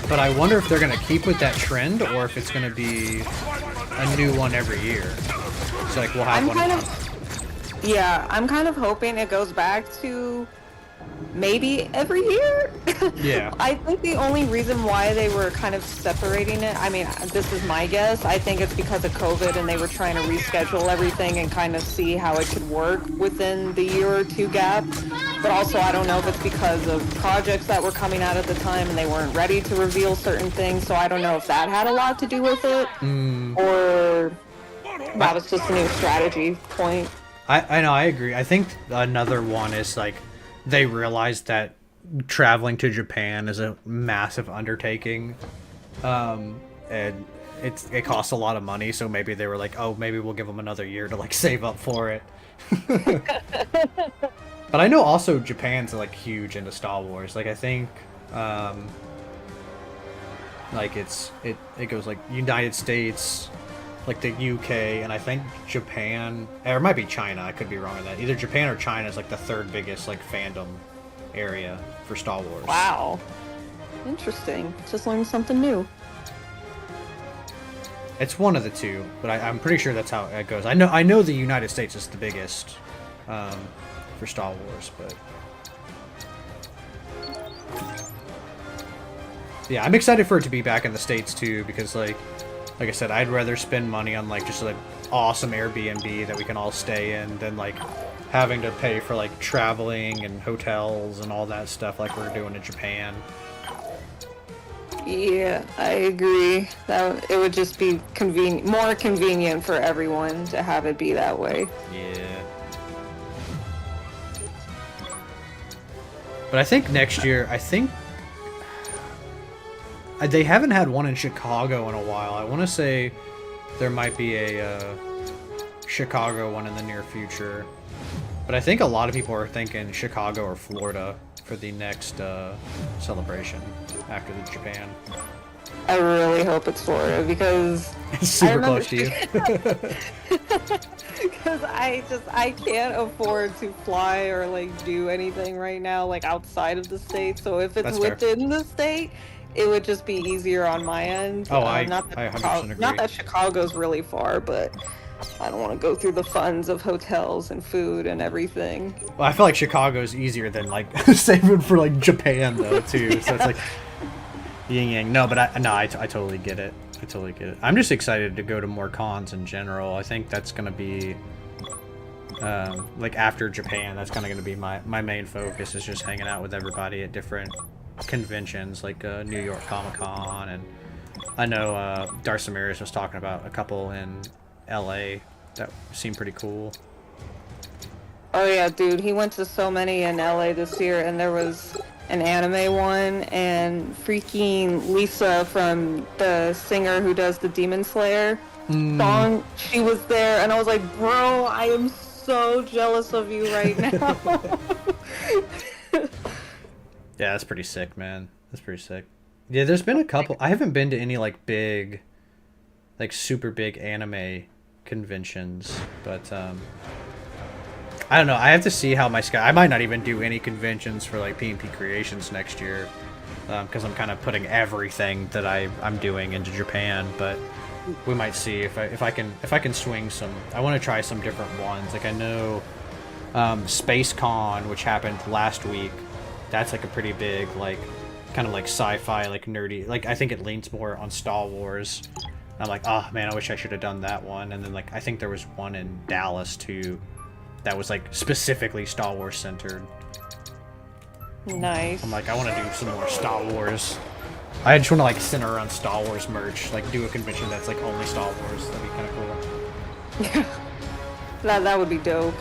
Speaker 1: But I wonder if they're gonna keep with that trend or if it's gonna be a new one every year. So like we'll have
Speaker 8: I'm kind of hoping it goes back to maybe every year.
Speaker 1: Yeah.
Speaker 8: I think the only reason why they were kind of separating it, I mean, this is my guess, I think it's because of COVID and they were trying to reschedule everything and kind of see how it could work within the year or two gap. But also I don't know if it's because of projects that were coming out at the time and they weren't ready to reveal certain things, so I don't know if that had a lot to do with it. Or that was just a new strategy point.
Speaker 1: I know, I agree. I think another one is like they realized that traveling to Japan is a massive undertaking, and it costs a lot of money. So maybe they were like, oh, maybe we'll give them another year to like save up for it. But I know also Japan's like huge into Star Wars. Like I think, like it goes like United States, like the UK, and I think Japan, or it might be China, I could be wrong on that. Either Japan or China is like the third biggest like fandom area for Star Wars.
Speaker 8: Wow. Interesting. Just learned something new.
Speaker 1: It's one of the two, but I'm pretty sure that's how it goes. I know the United States is the biggest for Star Wars, but Yeah, I'm excited for it to be back in the States too, because like I said, I'd rather spend money on like just an awesome Airbnb that we can all stay in than like having to pay for like traveling and hotels and all that stuff like we're doing in Japan.
Speaker 8: Yeah, I agree. That it would just be more convenient for everyone to have it be that way.
Speaker 1: Yeah. But I think next year, they haven't had one in Chicago in a while. I want to say there might be a Chicago one in the near future. But I think a lot of people are thinking Chicago or Florida for the next celebration after the Japan.
Speaker 8: I really hope it's Florida because
Speaker 1: It's super close to you.
Speaker 8: Because I can't afford to fly or like do anything right now like outside of the state. So if it's
Speaker 1: That's fair.
Speaker 8: within the state, it would just be easier on my end.
Speaker 1: Oh, I
Speaker 8: not that
Speaker 1: 100% agree.
Speaker 8: Not that Chicago's really far, but I don't want to go through the funds of hotels and food and everything.
Speaker 1: Well, I feel like Chicago's easier than like saving for like Japan though too. So it's like yin yang. No, but I totally get it. I totally get it. I'm just excited to go to more cons in general. I think that's gonna be like after Japan. That's kind of gonna be my main focus is just hanging out with everybody at different conventions like New York Comic Con, and I know Darcy Ramirez was talking about a couple in LA that seemed pretty cool.
Speaker 8: Oh yeah, dude, he went to so many in LA this year, and there was an anime one, and freaking Lisa from the singer who does the Demon Slayer song, she was there, and I was like, bro, I am so jealous of you right now.
Speaker 1: Yeah, that's pretty sick, man. That's pretty sick. Yeah, there's been a couple. I haven't been to any like big, like super big anime conventions, but I don't know. I have to see how my I might not even do any conventions for like P&P Creations next year, because I'm kind of putting everything that I'm doing into Japan. But we might see if I can swing some. I want to try some different ones. Like I know Space Con, which happened last week. That's like a pretty big like kind of like sci-fi like nerdy. Like I think it leans more on Star Wars. I'm like, oh man, I wish I should have done that one. And then like I think there was one in Dallas too that was like specifically Star Wars centered.
Speaker 8: Nice.
Speaker 1: I'm like, I want to do some more Star Wars. I just want to like center around Star Wars merch, like do a convention that's like only Star Wars. That'd be kind of cool.
Speaker 8: Yeah, that would be dope.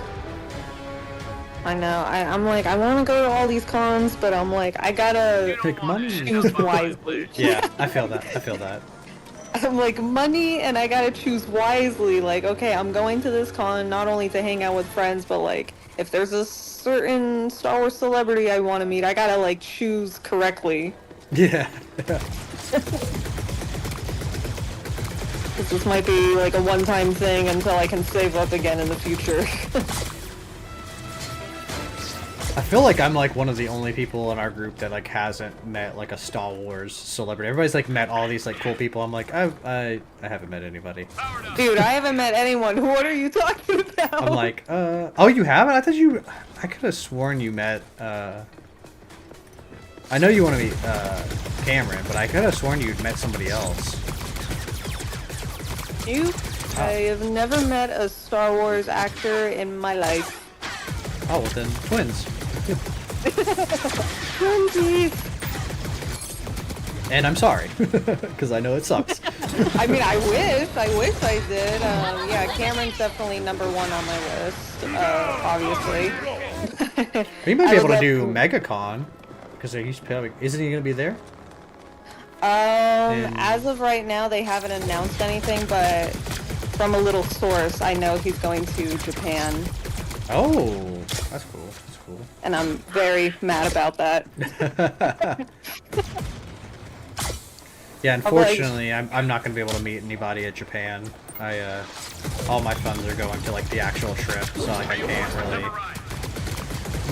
Speaker 8: I know. I'm like, I want to go to all these cons, but I'm like, I gotta
Speaker 1: Pick money.
Speaker 8: choose wisely.
Speaker 1: Yeah, I feel that. I feel that.
Speaker 8: I'm like, money, and I gotta choose wisely. Like, okay, I'm going to this con not only to hang out with friends, but like, if there's a certain Star Wars celebrity I want to meet, I gotta like choose correctly.
Speaker 1: Yeah.
Speaker 8: This might be like a one-time thing until I can save up again in the future.
Speaker 1: I feel like I'm like one of the only people in our group that like hasn't met like a Star Wars celebrity. Everybody's like met all these like cool people. I'm like, I haven't met anybody.
Speaker 8: Dude, I haven't met anyone. What are you talking about?
Speaker 1: I'm like, oh, you haven't? I could have sworn you met, I know you want to meet, Cameron, but I could have sworn you'd met somebody else.
Speaker 8: I have never met a Star Wars actor in my life.
Speaker 1: Oh, well then, twins.
Speaker 8: Twinsies!
Speaker 1: And I'm sorry, because I know it sucks.
Speaker 8: I mean, I wish I did. Yeah, Cameron's definitely number one on my list, obviously.
Speaker 1: He might be able to do MegaCon, because he's probably, isn't he going to be there?
Speaker 8: As of right now, they haven't announced anything, but from a little source, I know he's going to Japan.
Speaker 1: Oh, that's cool. That's cool.
Speaker 8: And I'm very mad about that.
Speaker 1: Yeah, unfortunately, I'm not going to be able to meet anybody at Japan. All my funds are going to like the actual trip, so like I can't really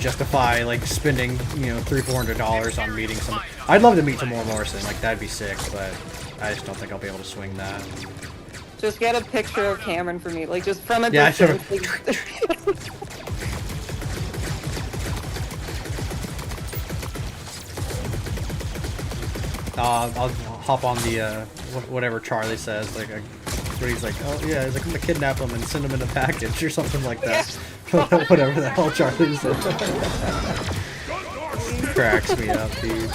Speaker 1: justify like spending, you know, $300-400 on meeting someone. I'd love to meet Tamora Morrison, like that'd be sick, but I just don't think I'll be able to swing that.
Speaker 8: Just get a picture of Cameron for me, like just from a
Speaker 1: Yeah,
Speaker 8: distance.
Speaker 1: I'll hop on the whatever Charlie says, like, where he's like, oh yeah, he's like, I'm gonna kidnap him and send him in a package or something like that. Whatever the hell Charlie said. Cracks me up, dude.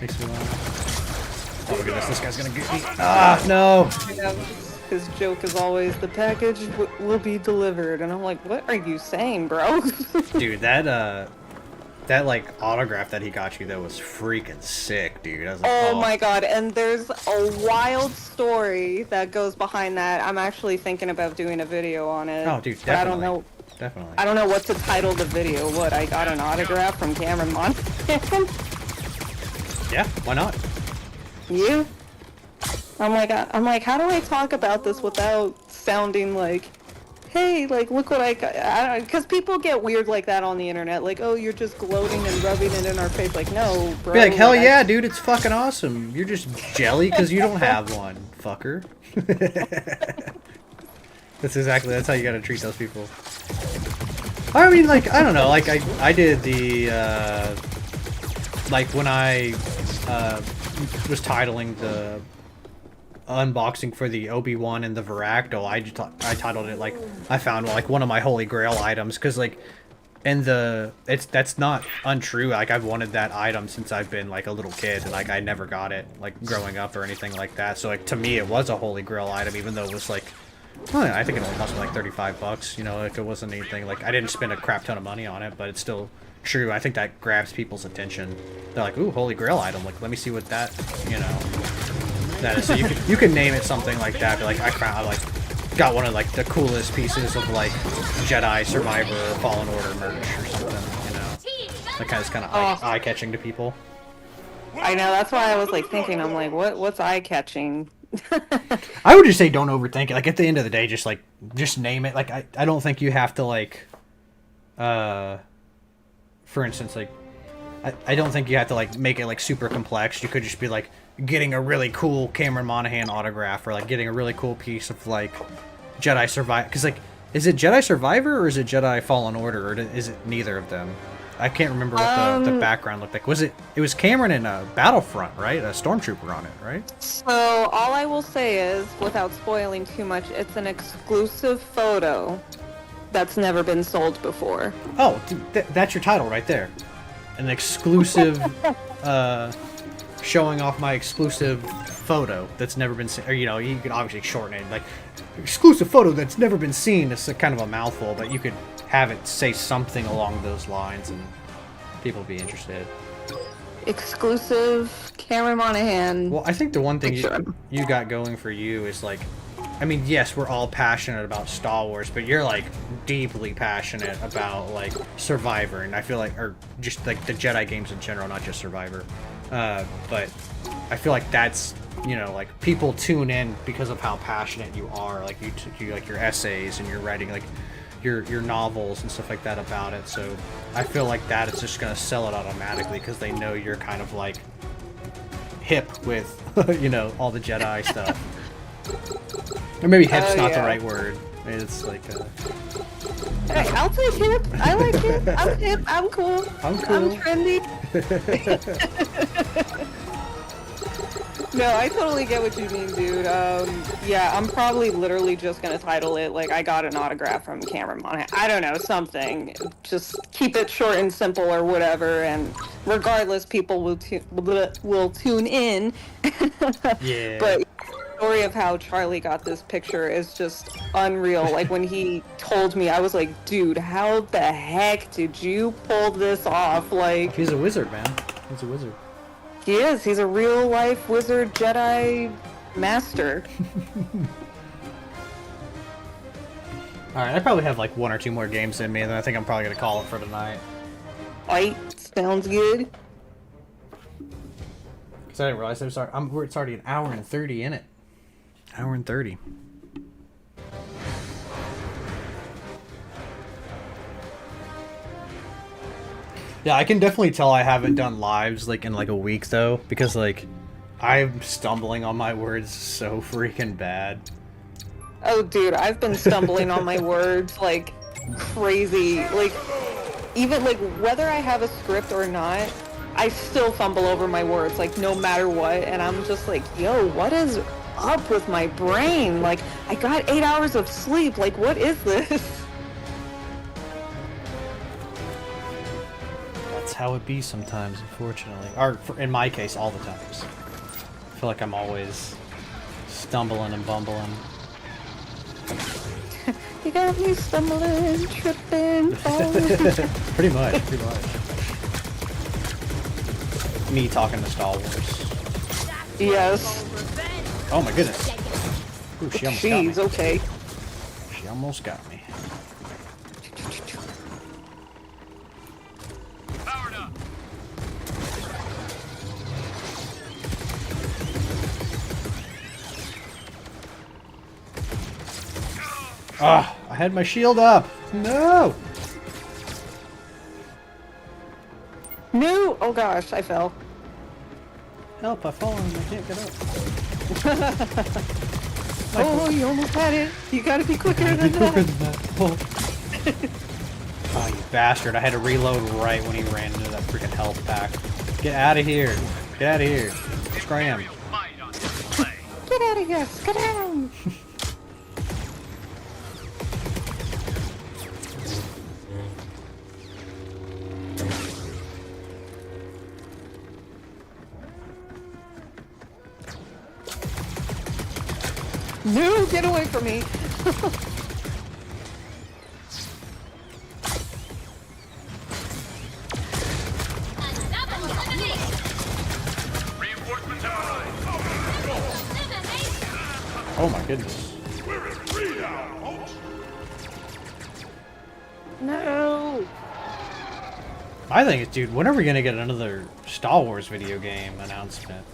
Speaker 1: Makes me laugh. Oh my goodness, this guy's gonna get me. Ah, no!
Speaker 8: His joke is always, the package will be delivered, and I'm like, what are you saying, bro?
Speaker 1: Dude, that like autograph that he got you though was freaking sick, dude. I was like,
Speaker 8: oh my god, and there's a wild story that goes behind that. I'm actually thinking about doing a video on it.
Speaker 1: Oh, dude,
Speaker 8: but I don't
Speaker 1: definitely.
Speaker 8: know.
Speaker 1: Definitely.
Speaker 8: I don't know what to title the video. What, I got an autograph from Cameron Monaghan?
Speaker 1: Yeah, why not?
Speaker 8: You? I'm like, how do I talk about this without sounding like, hey, like, look what I got? Because people get weird like that on the internet. Like, oh, you're just gloating and rubbing it in our face. Like, no, bro.
Speaker 1: Be like, hell yeah, dude, it's fucking awesome. You're just jelly because you don't have one, fucker. That's how you gotta treat those people. I mean, like, I don't know, like, I did the, like, when I, was titling the unboxing for the Obi-Wan and the Varactyl, I titled it, like, I found, like, one of my holy grail items, because, like, and that's not untrue, like, I've wanted that item since I've been, like, a little kid, and, like, I never got it, like, growing up or anything like that, so, like, to me, it was a holy grail item, even though it was, like, well, I think it only cost me like 35 bucks, you know, like it wasn't anything, like, I didn't spend a crap ton of money on it, but it's still true. I think that grabs people's attention. They're like, ooh, holy grail item, like, let me see what that, you know, that is. So you can name it something like that, but, like, I like, got one of, like, the coolest pieces of, like, Jedi Survivor Fallen Order merch or something, you know, that kind of eye-catching to people.
Speaker 8: I know, that's why I was, like, thinking, I'm like, what's eye-catching?
Speaker 1: I would just say don't overthink it. Like, at the end of the day, just name it. Like, I don't think you have to, like, for instance, like, I don't think you have to, like, make it, like, super complex. You could just be, like, getting a really cool Cameron Monaghan autograph, or, like, getting a really cool piece of, like, Jedi Survivor. Because, like, is it Jedi Survivor or is it Jedi Fallen Order, or is it neither of them? I can't remember what the background looked like. It was Cameron in a Battlefront, right? A stormtrooper on it, right?
Speaker 8: So, all I will say is, without spoiling too much, it's an exclusive photo that's never been sold before.
Speaker 1: Oh, dude, that's your title right there. An exclusive, showing off my exclusive photo that's never been seen. Or, you know, you could obviously shorten it. Like, exclusive photo that's never been seen. It's kind of a mouthful, but you could have it say something along those lines and people be interested.
Speaker 8: Exclusive Cameron Monaghan.
Speaker 1: Well, I think the one thing you got going for you is, like, I mean, yes, we're all passionate about Star Wars, but you're, like, deeply passionate about, like, Survivor, and I feel like, or just, like, the Jedi games in general, not just Survivor. But I feel like that's, you know, like, people tune in because of how passionate you are, like, you like, your essays and your writing, like, your novels and stuff like that about it, so I feel like that is just gonna sell it automatically because they know you're kind of, like, hip with, you know, all the Jedi stuff. Or maybe hip's not the right word. It's like,
Speaker 8: Hey, I'll take hip. I like hip. I'm hip. I'm cool.
Speaker 1: I'm cool.
Speaker 8: I'm trendy. No, I totally get what you mean, dude. Yeah, I'm probably literally just gonna title it, like, I got an autograph from Cameron Monaghan. I don't know, something. Just keep it short and simple or whatever, and regardless, people will tune in.
Speaker 1: yeah.
Speaker 8: But the story of how Charlie got this picture is just unreal. Like, when he told me, I was like, dude, how the heck did you pull this off? Like,
Speaker 1: He's a wizard, man. He's a wizard.
Speaker 8: he is. He's a real-life wizard Jedi master.
Speaker 1: Alright, I probably have, like, one or two more games in me, and then I think I'm probably gonna call it for tonight.
Speaker 8: Right? Sounds good.
Speaker 1: Because I didn't realize it's already an hour and 30 in it. Hour and 30. Yeah, I can definitely tell I haven't done lives, like, in, like, a week, though, because, like, I'm stumbling on my words so freaking bad.
Speaker 8: Oh, dude, I've been stumbling on my words like crazy. Like, even, like, whether I have a script or not, I still fumble over my words, like, no matter what, and I'm just like, yo, what is up with my brain? Like, I got 8 hours of sleep, like, what is this?
Speaker 1: That's how it be sometimes, unfortunately. Or, in my case, all the times. I feel like I'm always stumbling and bumbling.
Speaker 8: You got me stumbling, tripping, falling.
Speaker 1: Pretty much. Me talking to Star Wars.
Speaker 8: Yes.
Speaker 1: Oh my goodness. Ooh, she almost got me.
Speaker 8: Jeez, okay.
Speaker 1: She almost got me.
Speaker 6: Powered up.
Speaker 1: Ah, I had my shield up. No.
Speaker 8: No! Oh gosh, I fell.
Speaker 1: Help, I've fallen and I can't get up.
Speaker 8: Oh, you almost had it. You gotta be quicker than that.
Speaker 1: Oh. Oh, you bastard. I had to reload right when he ran into that freaking health pack. Get out of here. Get out of here. Scram.
Speaker 8: Get out of here. Skedaddle. No, get away from me.
Speaker 6: Reinforcements arrive.
Speaker 1: Oh my goodness.
Speaker 6: We're in three now.
Speaker 8: No.
Speaker 1: I think, dude, when are we gonna get another Star Wars video game announcement?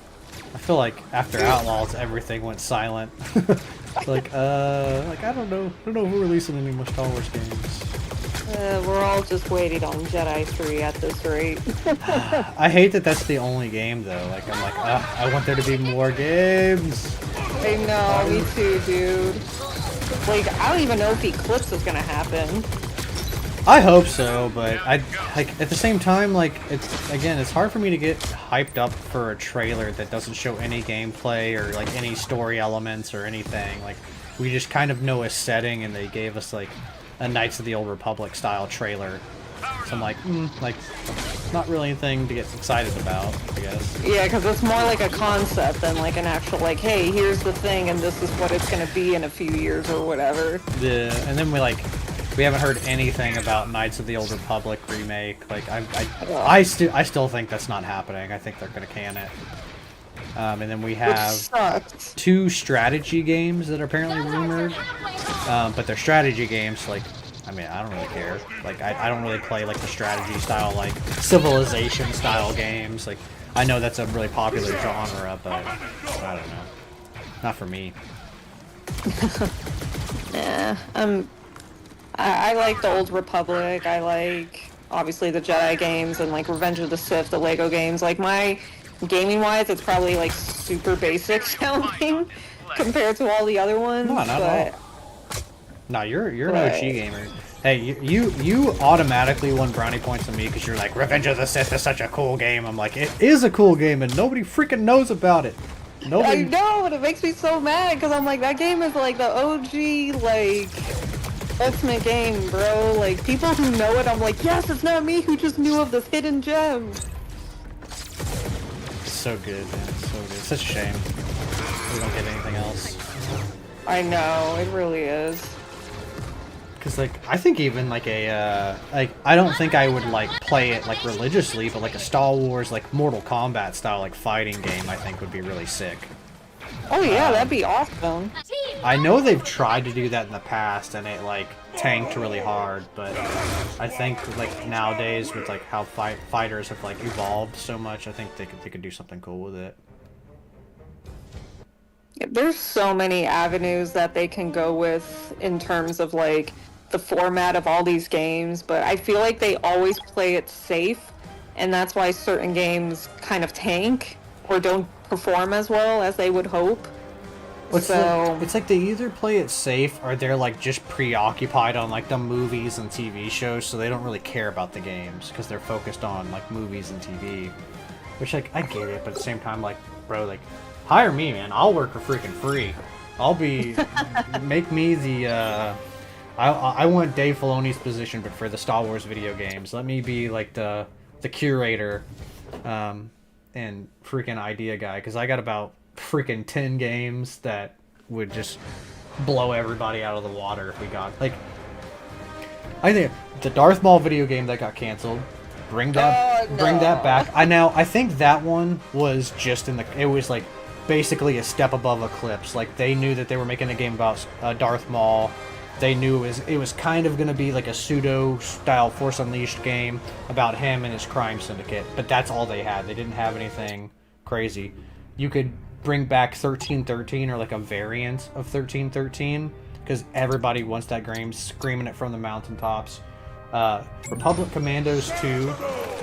Speaker 1: I feel like after Outlaws, everything went silent. like I don't know if we're releasing any more Star Wars games.
Speaker 8: We're all just waiting on Jedi 3 at this rate.
Speaker 1: I hate that that's the only game though. Like I'm like, I want there to be more games.
Speaker 8: I know, me too, dude. Like, I don't even know if Eclipse is gonna happen.
Speaker 1: I hope so, but I like at the same time, like it's hard for me to get hyped up for a trailer that doesn't show any gameplay or like any story elements or anything. Like we just kind of know a setting, and they gave us like a Knights of the Old Republic style trailer. So I'm like, like not really anything to get excited about, I guess.
Speaker 8: Yeah, because it's more like a concept than like an actual like, hey, here's the thing, and this is what it's gonna be in a few years or whatever.
Speaker 1: And then we haven't heard anything about Knights of the Old Republic remake. Like I still think that's not happening. I think they're gonna can it. And then we have 2 strategy games that are apparently rumored. But they're strategy games. Like, I mean, I don't really care. Like I don't really play like the strategy style, like Civilization style games. Like I know that's a really popular genre, but I don't know. Not for me.
Speaker 8: Yeah, I like the Old Republic. I like, obviously, the Jedi games and, like, Revenge of the Sith, the Lego games. Like, my gaming-wise, it's probably, like, super basic sounding compared to all the other ones.
Speaker 1: No, not at all. No, you're an OG gamer. Hey, you automatically won brownie points on me because you're like, Revenge of the Sith is such a cool game. I'm like, it is a cool game, and nobody freaking knows about it. Nobody...
Speaker 8: I know, and it makes me so mad because I'm like, that game is, like, the OG, like... ultimate game, bro. Like, people who know it, I'm like, yes, it's not me who just knew of this hidden gem.
Speaker 1: So good, man. So good. It's such a shame we don't get anything else.
Speaker 8: I know, it really is.
Speaker 1: Because, like, I think even, like, I don't think I would, like, play it, like, religiously, but, like, a Star Wars, like, Mortal Kombat style, like, fighting game, I think would be really sick.
Speaker 8: Oh yeah, that'd be awesome.
Speaker 1: I know they've tried to do that in the past, and it, like, tanked really hard, but I think, like, nowadays, with, like, how fighters have, like, evolved so much, I think they could do something cool with it.
Speaker 8: There's so many avenues that they can go with in terms of, like, the format of all these games, but I feel like they always play it safe, and that's why certain games kind of tank or don't perform as well as they would hope.
Speaker 1: It's like they either play it safe or they're like just preoccupied on like the movies and TV shows, so they don't really care about the games because they're focused on like movies and TV. Which, like, I get it, but at the same time, like, bro, like, hire me, man. I'll work for freaking free. I'll be, make me the, I want Dave Filoni's position, but for the Star Wars video games. Let me be, like, the curator, and freaking idea guy, because I got about freaking 10 games that would just blow everybody out of the water if we got, like, I think the Darth Maul video game that got canceled, bring that back. I think that one was just it was like basically a step above Eclipse. Like they knew that they were making a game about Darth Maul. They knew it was kind of going to be like a pseudo style Force Unleashed game about him and his crime syndicate, but that's all they had. They didn't have anything crazy. You could bring back 1313 or like a variant of 1313 because everybody wants that game, screaming it from the mountaintops. Republic Commandos 2,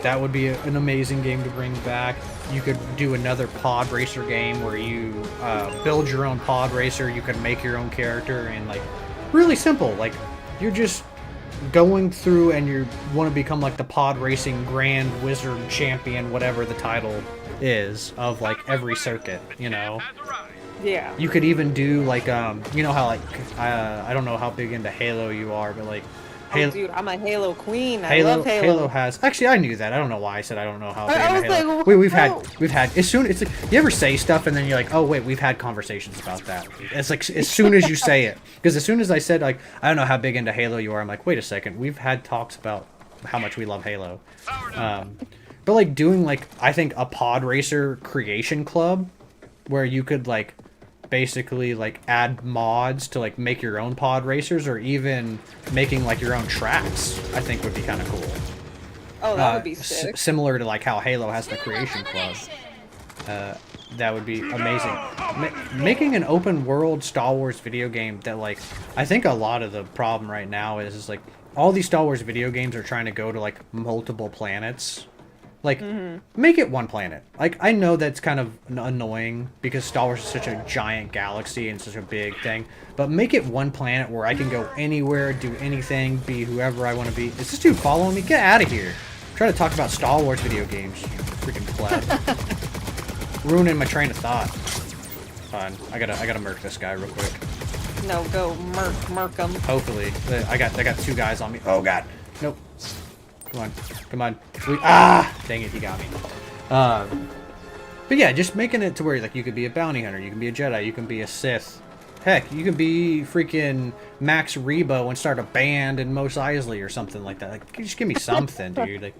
Speaker 1: that would be an amazing game to bring back. You could do another pod racer game where you build your own pod racer. You could make your own character and like really simple. Like you're just going through and you want to become like the pod racing grand wizard champion, whatever the title is of like every circuit, you know.
Speaker 8: Yeah.
Speaker 1: You could even do like you know how like I don't know how big into Halo you are, but like
Speaker 8: Halo, oh, dude, I'm a Halo queen. I love Halo.
Speaker 1: Halo has actually I knew that. I don't know why I said I don't know how big
Speaker 8: I was
Speaker 1: into Halo.
Speaker 8: like,
Speaker 1: we've had as soon it's like you ever say stuff and then you're like, oh wait, we've had conversations about that. It's like as soon as you say it, because as soon as I said like I don't know how big into Halo you are, I'm like, wait a second, we've had talks about how much we love Halo. But like doing like I think a pod racer creation club where you could like basically like add mods to like make your own pod racers or even making like your own tracks, I think would be kind of cool.
Speaker 8: Oh, that would be sick.
Speaker 1: Similar to like how Halo has the creation club. That would be amazing. Making an open world Star Wars video game that like I think a lot of the problem right now is like all these Star Wars video games are trying to go to like multiple planets. Like, make it one planet. Like, I know that's kind of annoying because Star Wars is such a giant galaxy and such a big thing. But make it one planet where I can go anywhere, do anything, be whoever I want to be. Is this dude following me? Get out of here. I'm trying to talk about Star Wars video games. You freaking pleb. Ruining my train of thought. Fine. I gotta murk this guy real quick.
Speaker 8: No, go murk him.
Speaker 1: Hopefully. I got 2 guys on me. Oh, God. Nope. Come on. Dang it, he got me. But yeah, just making it to where like you could be a bounty hunter, you can be a Jedi, you can be a Sith. Heck, you can be freaking Max Rebo and start a band in Mos Eisley or something like that. Like, just give me something, dude. Like,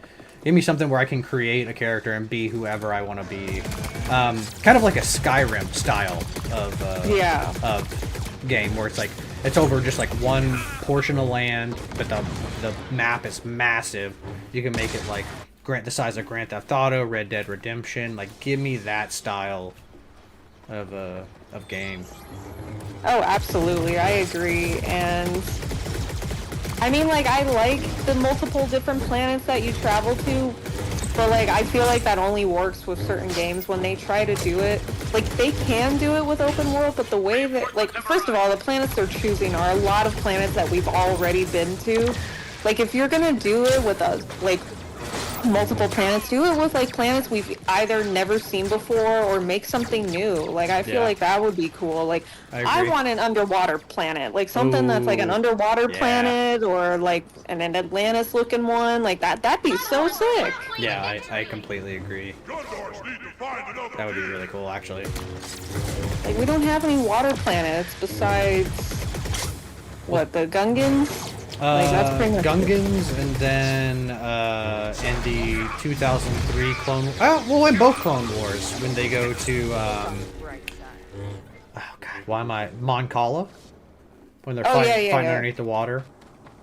Speaker 1: give me something where I can create a character and be whoever I want to be. Kind of like a Skyrim style of game where it's like it's over just like one portion of land, but the map is massive. You can make it like the size of Grand Theft Auto, Red Dead Redemption. Like, give me that style of game.
Speaker 8: Oh, absolutely, I agree. And I mean, like, I like the multiple different planets that you travel to, but like I feel like that only works with certain games when they try to do it. Like, they can do it with open world, but the way that, like, first of all, the planets they're choosing are a lot of planets that we've already been to. Like, if you're gonna do it with multiple planets, do it with like planets we've either never seen before or make something new. Like, I feel like that would be cool. Like, I want an underwater planet, like something that's like an underwater planet or like an Atlantis looking one, like that'd be so sick.
Speaker 1: Yeah, I completely agree. That would be really cool, actually.
Speaker 8: Like, we don't have any water planets besides what, the Gungans? Like, that's pretty much
Speaker 1: Gungans, and then in the 2003 in both Clone Wars, when they go to oh god, why am I Mon Cala? When they're fighting underneath the water.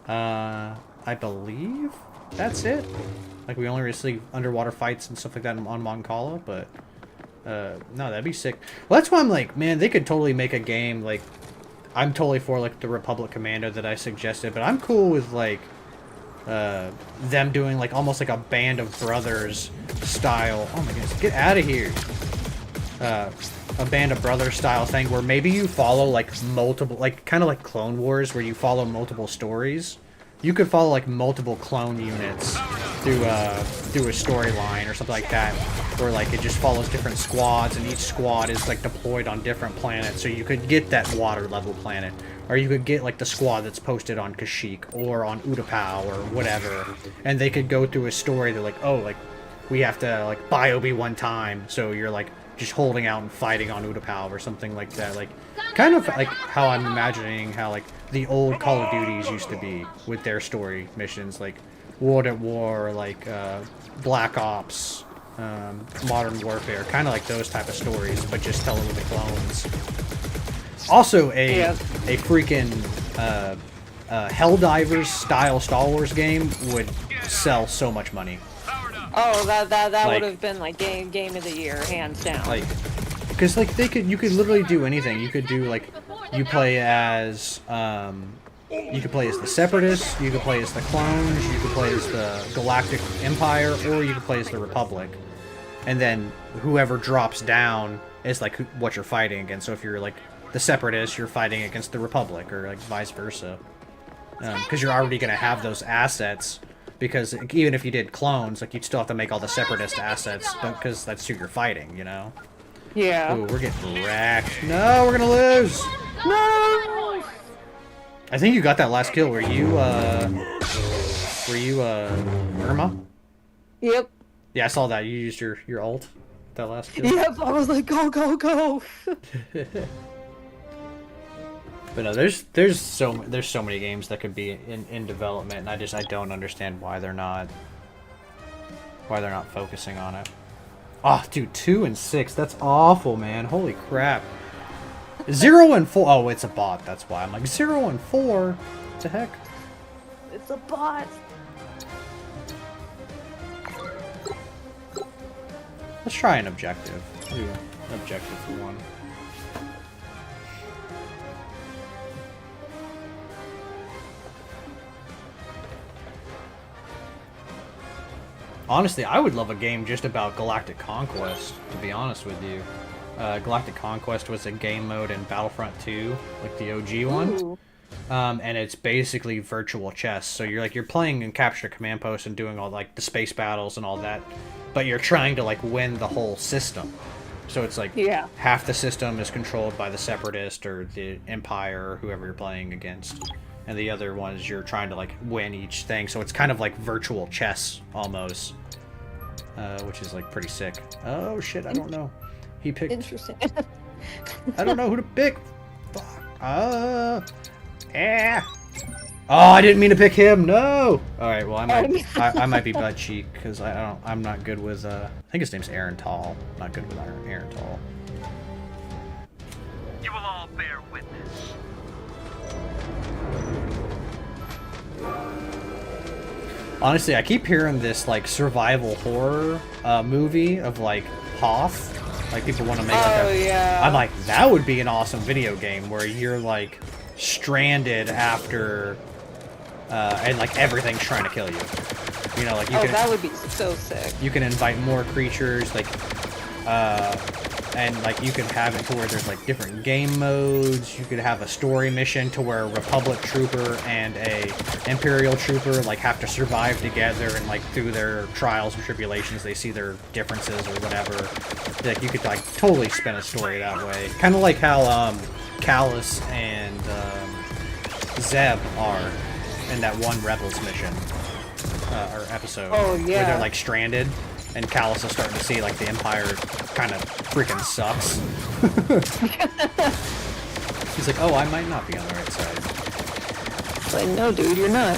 Speaker 1: I believe that's it. Like, we only receive underwater fights and stuff like that on Mon Cala, but no, that'd be sick. Well, that's why I'm like, man, they could totally make a game like. I'm totally for like the Republic Commando that I suggested, but I'm cool with like them doing like almost like a Band of Brothers style. Oh my goodness, get out of here! a Band of Brothers style thing where maybe you follow like multiple, like kind of like Clone Wars where you follow multiple stories. You could follow like multiple clone units through a storyline or something like that, where like it just follows different squads and each squad is like deployed on different planets. So you could get that water level planet, or you could get like the squad that's posted on Kashyyyk or on Utapau or whatever, and they could go through a story. They're like, oh, like we have to like buy Obi one time, so you're like just holding out and fighting on Utapau or something like that. Like kind of like how I'm imagining how like the old Call of Duties used to be with their story missions, like World at War, like Black Ops, Modern Warfare, kind of like those type of stories, but just tell it with the clones. Also, a freaking Helldivers style Star Wars game would sell so much money.
Speaker 8: Oh, that
Speaker 1: Like-
Speaker 8: would have been like game of the year, hands down.
Speaker 1: Like, because like you could literally do anything. You could do like, you play as the Separatists, you could play as the clones, you could play as the Galactic Empire, or you could play as the Republic. And then whoever drops down is like what you're fighting against. So if you're like the Separatists, you're fighting against the Republic, or like vice versa. Because you're already gonna have those assets. Because even if you did clones, like you'd still have to make all the Separatist assets, because that's who you're fighting, you know?
Speaker 8: Yeah.
Speaker 1: Ooh, we're getting wrecked. No, we're gonna lose!
Speaker 8: No!
Speaker 1: I think you got that last kill. Were you Irma?
Speaker 8: Yep.
Speaker 1: Yeah, I saw that. You used your ult, that last kill.
Speaker 8: Yep, I was like, go, go, go!
Speaker 1: But no, there's so many games that could be in development, and I don't understand why they're not focusing on it. Oh, dude, 2 and 6, that's awful, man. Holy crap. 0 and 4. Oh, it's a bot. That's why I'm like 0 and 4. What the heck?
Speaker 8: It's a bot.
Speaker 1: Let's try an objective. Do an objective for one. Honestly, I would love a game just about Galactic Conquest, to be honest with you. Galactic Conquest was a game mode in Battlefront 2, like the OG one. And it's basically virtual chess. So you're playing in Capture Command Post and doing all like the space battles and all that, but you're trying to like win the whole system. So it's like half the system is controlled by the Separatist or the Empire or whoever you're playing against. And the other ones you're trying to like win each thing, so it's kind of like virtual chess almost, which is like pretty sick. Oh shit, I don't know. He picked.
Speaker 8: Interesting.
Speaker 1: I don't know who to pick. Fuck. Oh, I didn't mean to pick him. No. All right. Well, I might be butt cheek because I'm not good with. I think his name's Aaron Tall. Not good with Aaron Tall.
Speaker 10: You will all bear witness.
Speaker 1: Honestly, I keep hearing this like survival horror movie of like Hoth. Like people want to make like I'm like, that would be an awesome video game where you're like stranded after and like everything's trying to kill you. You know, like you can,
Speaker 8: that would be so sick.
Speaker 1: You can invite more creatures, like and like you can have it to where there's like different game modes. You could have a story mission to where a Republic trooper and a Imperial trooper like have to survive together, and like through their trials and tribulations they see their differences or whatever. Like you could like totally spin a story that way. Kind of like how Callus and Zeb are in that one Rebels mission or episode.
Speaker 8: Oh yeah.
Speaker 1: Where they're like stranded. And Callus is starting to see, like, the Empire kind of freaking sucks. He's like, oh, I might not be on the right side.
Speaker 8: It's like, no, dude, you're not.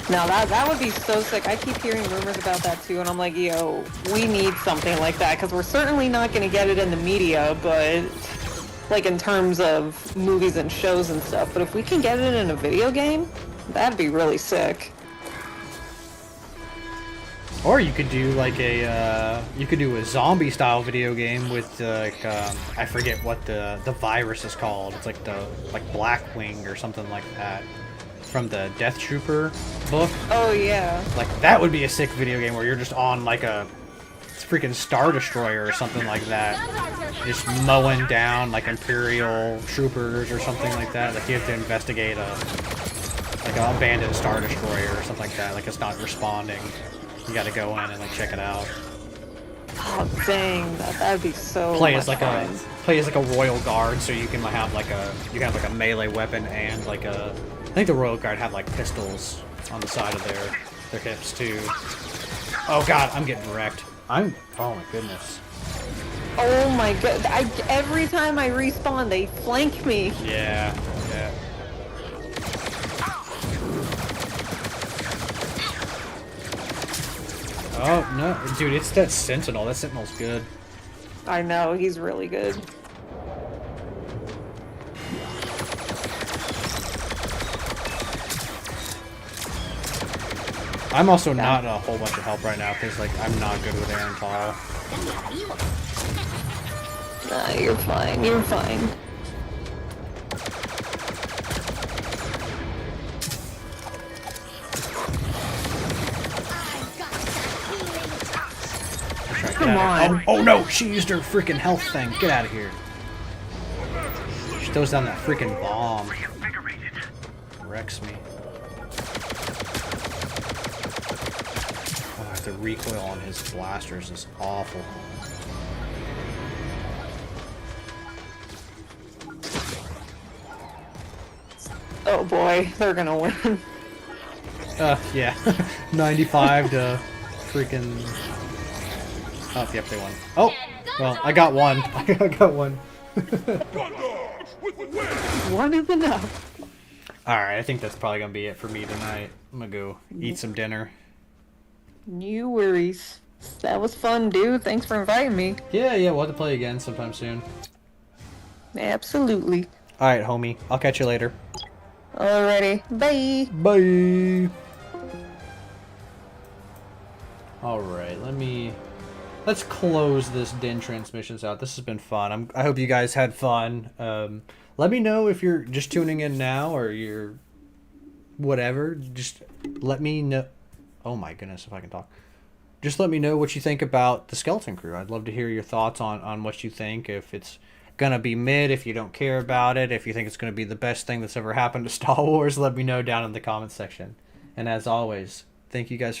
Speaker 8: Now, that would be so sick. I keep hearing rumors about that, too, and I'm like, yo, we need something like that, because we're certainly not going to get it in the media, but, like, in terms of movies and shows and stuff. But if we can get it in a video game, that'd be really sick.
Speaker 1: Or you could do like a zombie style video game with like I forget what the virus is called. It's like the Blackwing or something like that from the Death Trooper book.
Speaker 8: Oh yeah.
Speaker 1: Like that would be a sick video game where you're just on like a freaking Star Destroyer or something like that, just mowing down like Imperial troopers or something like that. Like you have to investigate a abandoned Star Destroyer or something like that. Like it's not responding. You got to go in and like check it out.
Speaker 8: Oh dang, that'd be so.
Speaker 1: Play as like a royal guard, so you can have like a melee weapon and like a. I think the royal guard have like pistols on the side of their hips too. Oh god, I'm getting wrecked. Oh my goodness.
Speaker 8: Oh my god! Every time I respawn, they flank me.
Speaker 1: Yeah. Oh no, dude, it's that Sentinel. That Sentinel's good.
Speaker 8: I know, he's really good.
Speaker 1: I'm also not a whole bunch of help right now because like I'm not good with Aaron Tall.
Speaker 8: Nah, you're fine. You're fine. Come on.
Speaker 1: Oh no, she used her freaking health thing. Get out of here. She throws down that freaking bomb. Wrecks me. Oh, the recoil on his blasters is awful.
Speaker 8: Oh boy, they're gonna win.
Speaker 1: Yeah. 95 to freaking... Oh, yep, they won. Oh, well, I got one. I got one.
Speaker 8: One is enough.
Speaker 1: Alright, I think that's probably gonna be it for me tonight. I'm gonna go eat some dinner.
Speaker 8: No worries. That was fun, dude. Thanks for inviting me.
Speaker 1: Yeah, we'll have to play again sometime soon.
Speaker 8: Absolutely.
Speaker 1: Alright, homie. I'll catch you later.
Speaker 8: Alrighty. Bye.
Speaker 1: Bye. Alright, let's close this Din Transmissions out. This has been fun. I hope you guys had fun. Let me know if you're just tuning in now or you're whatever. Just let me know. Oh my goodness, if I can talk. Just let me know what you think about the Skeleton Crew. I'd love to hear your thoughts on what you think. If it's gonna be mid, if you don't care about it, if you think it's gonna be the best thing that's ever happened to Star Wars, let me know down in the comments section. And as always, thank you guys for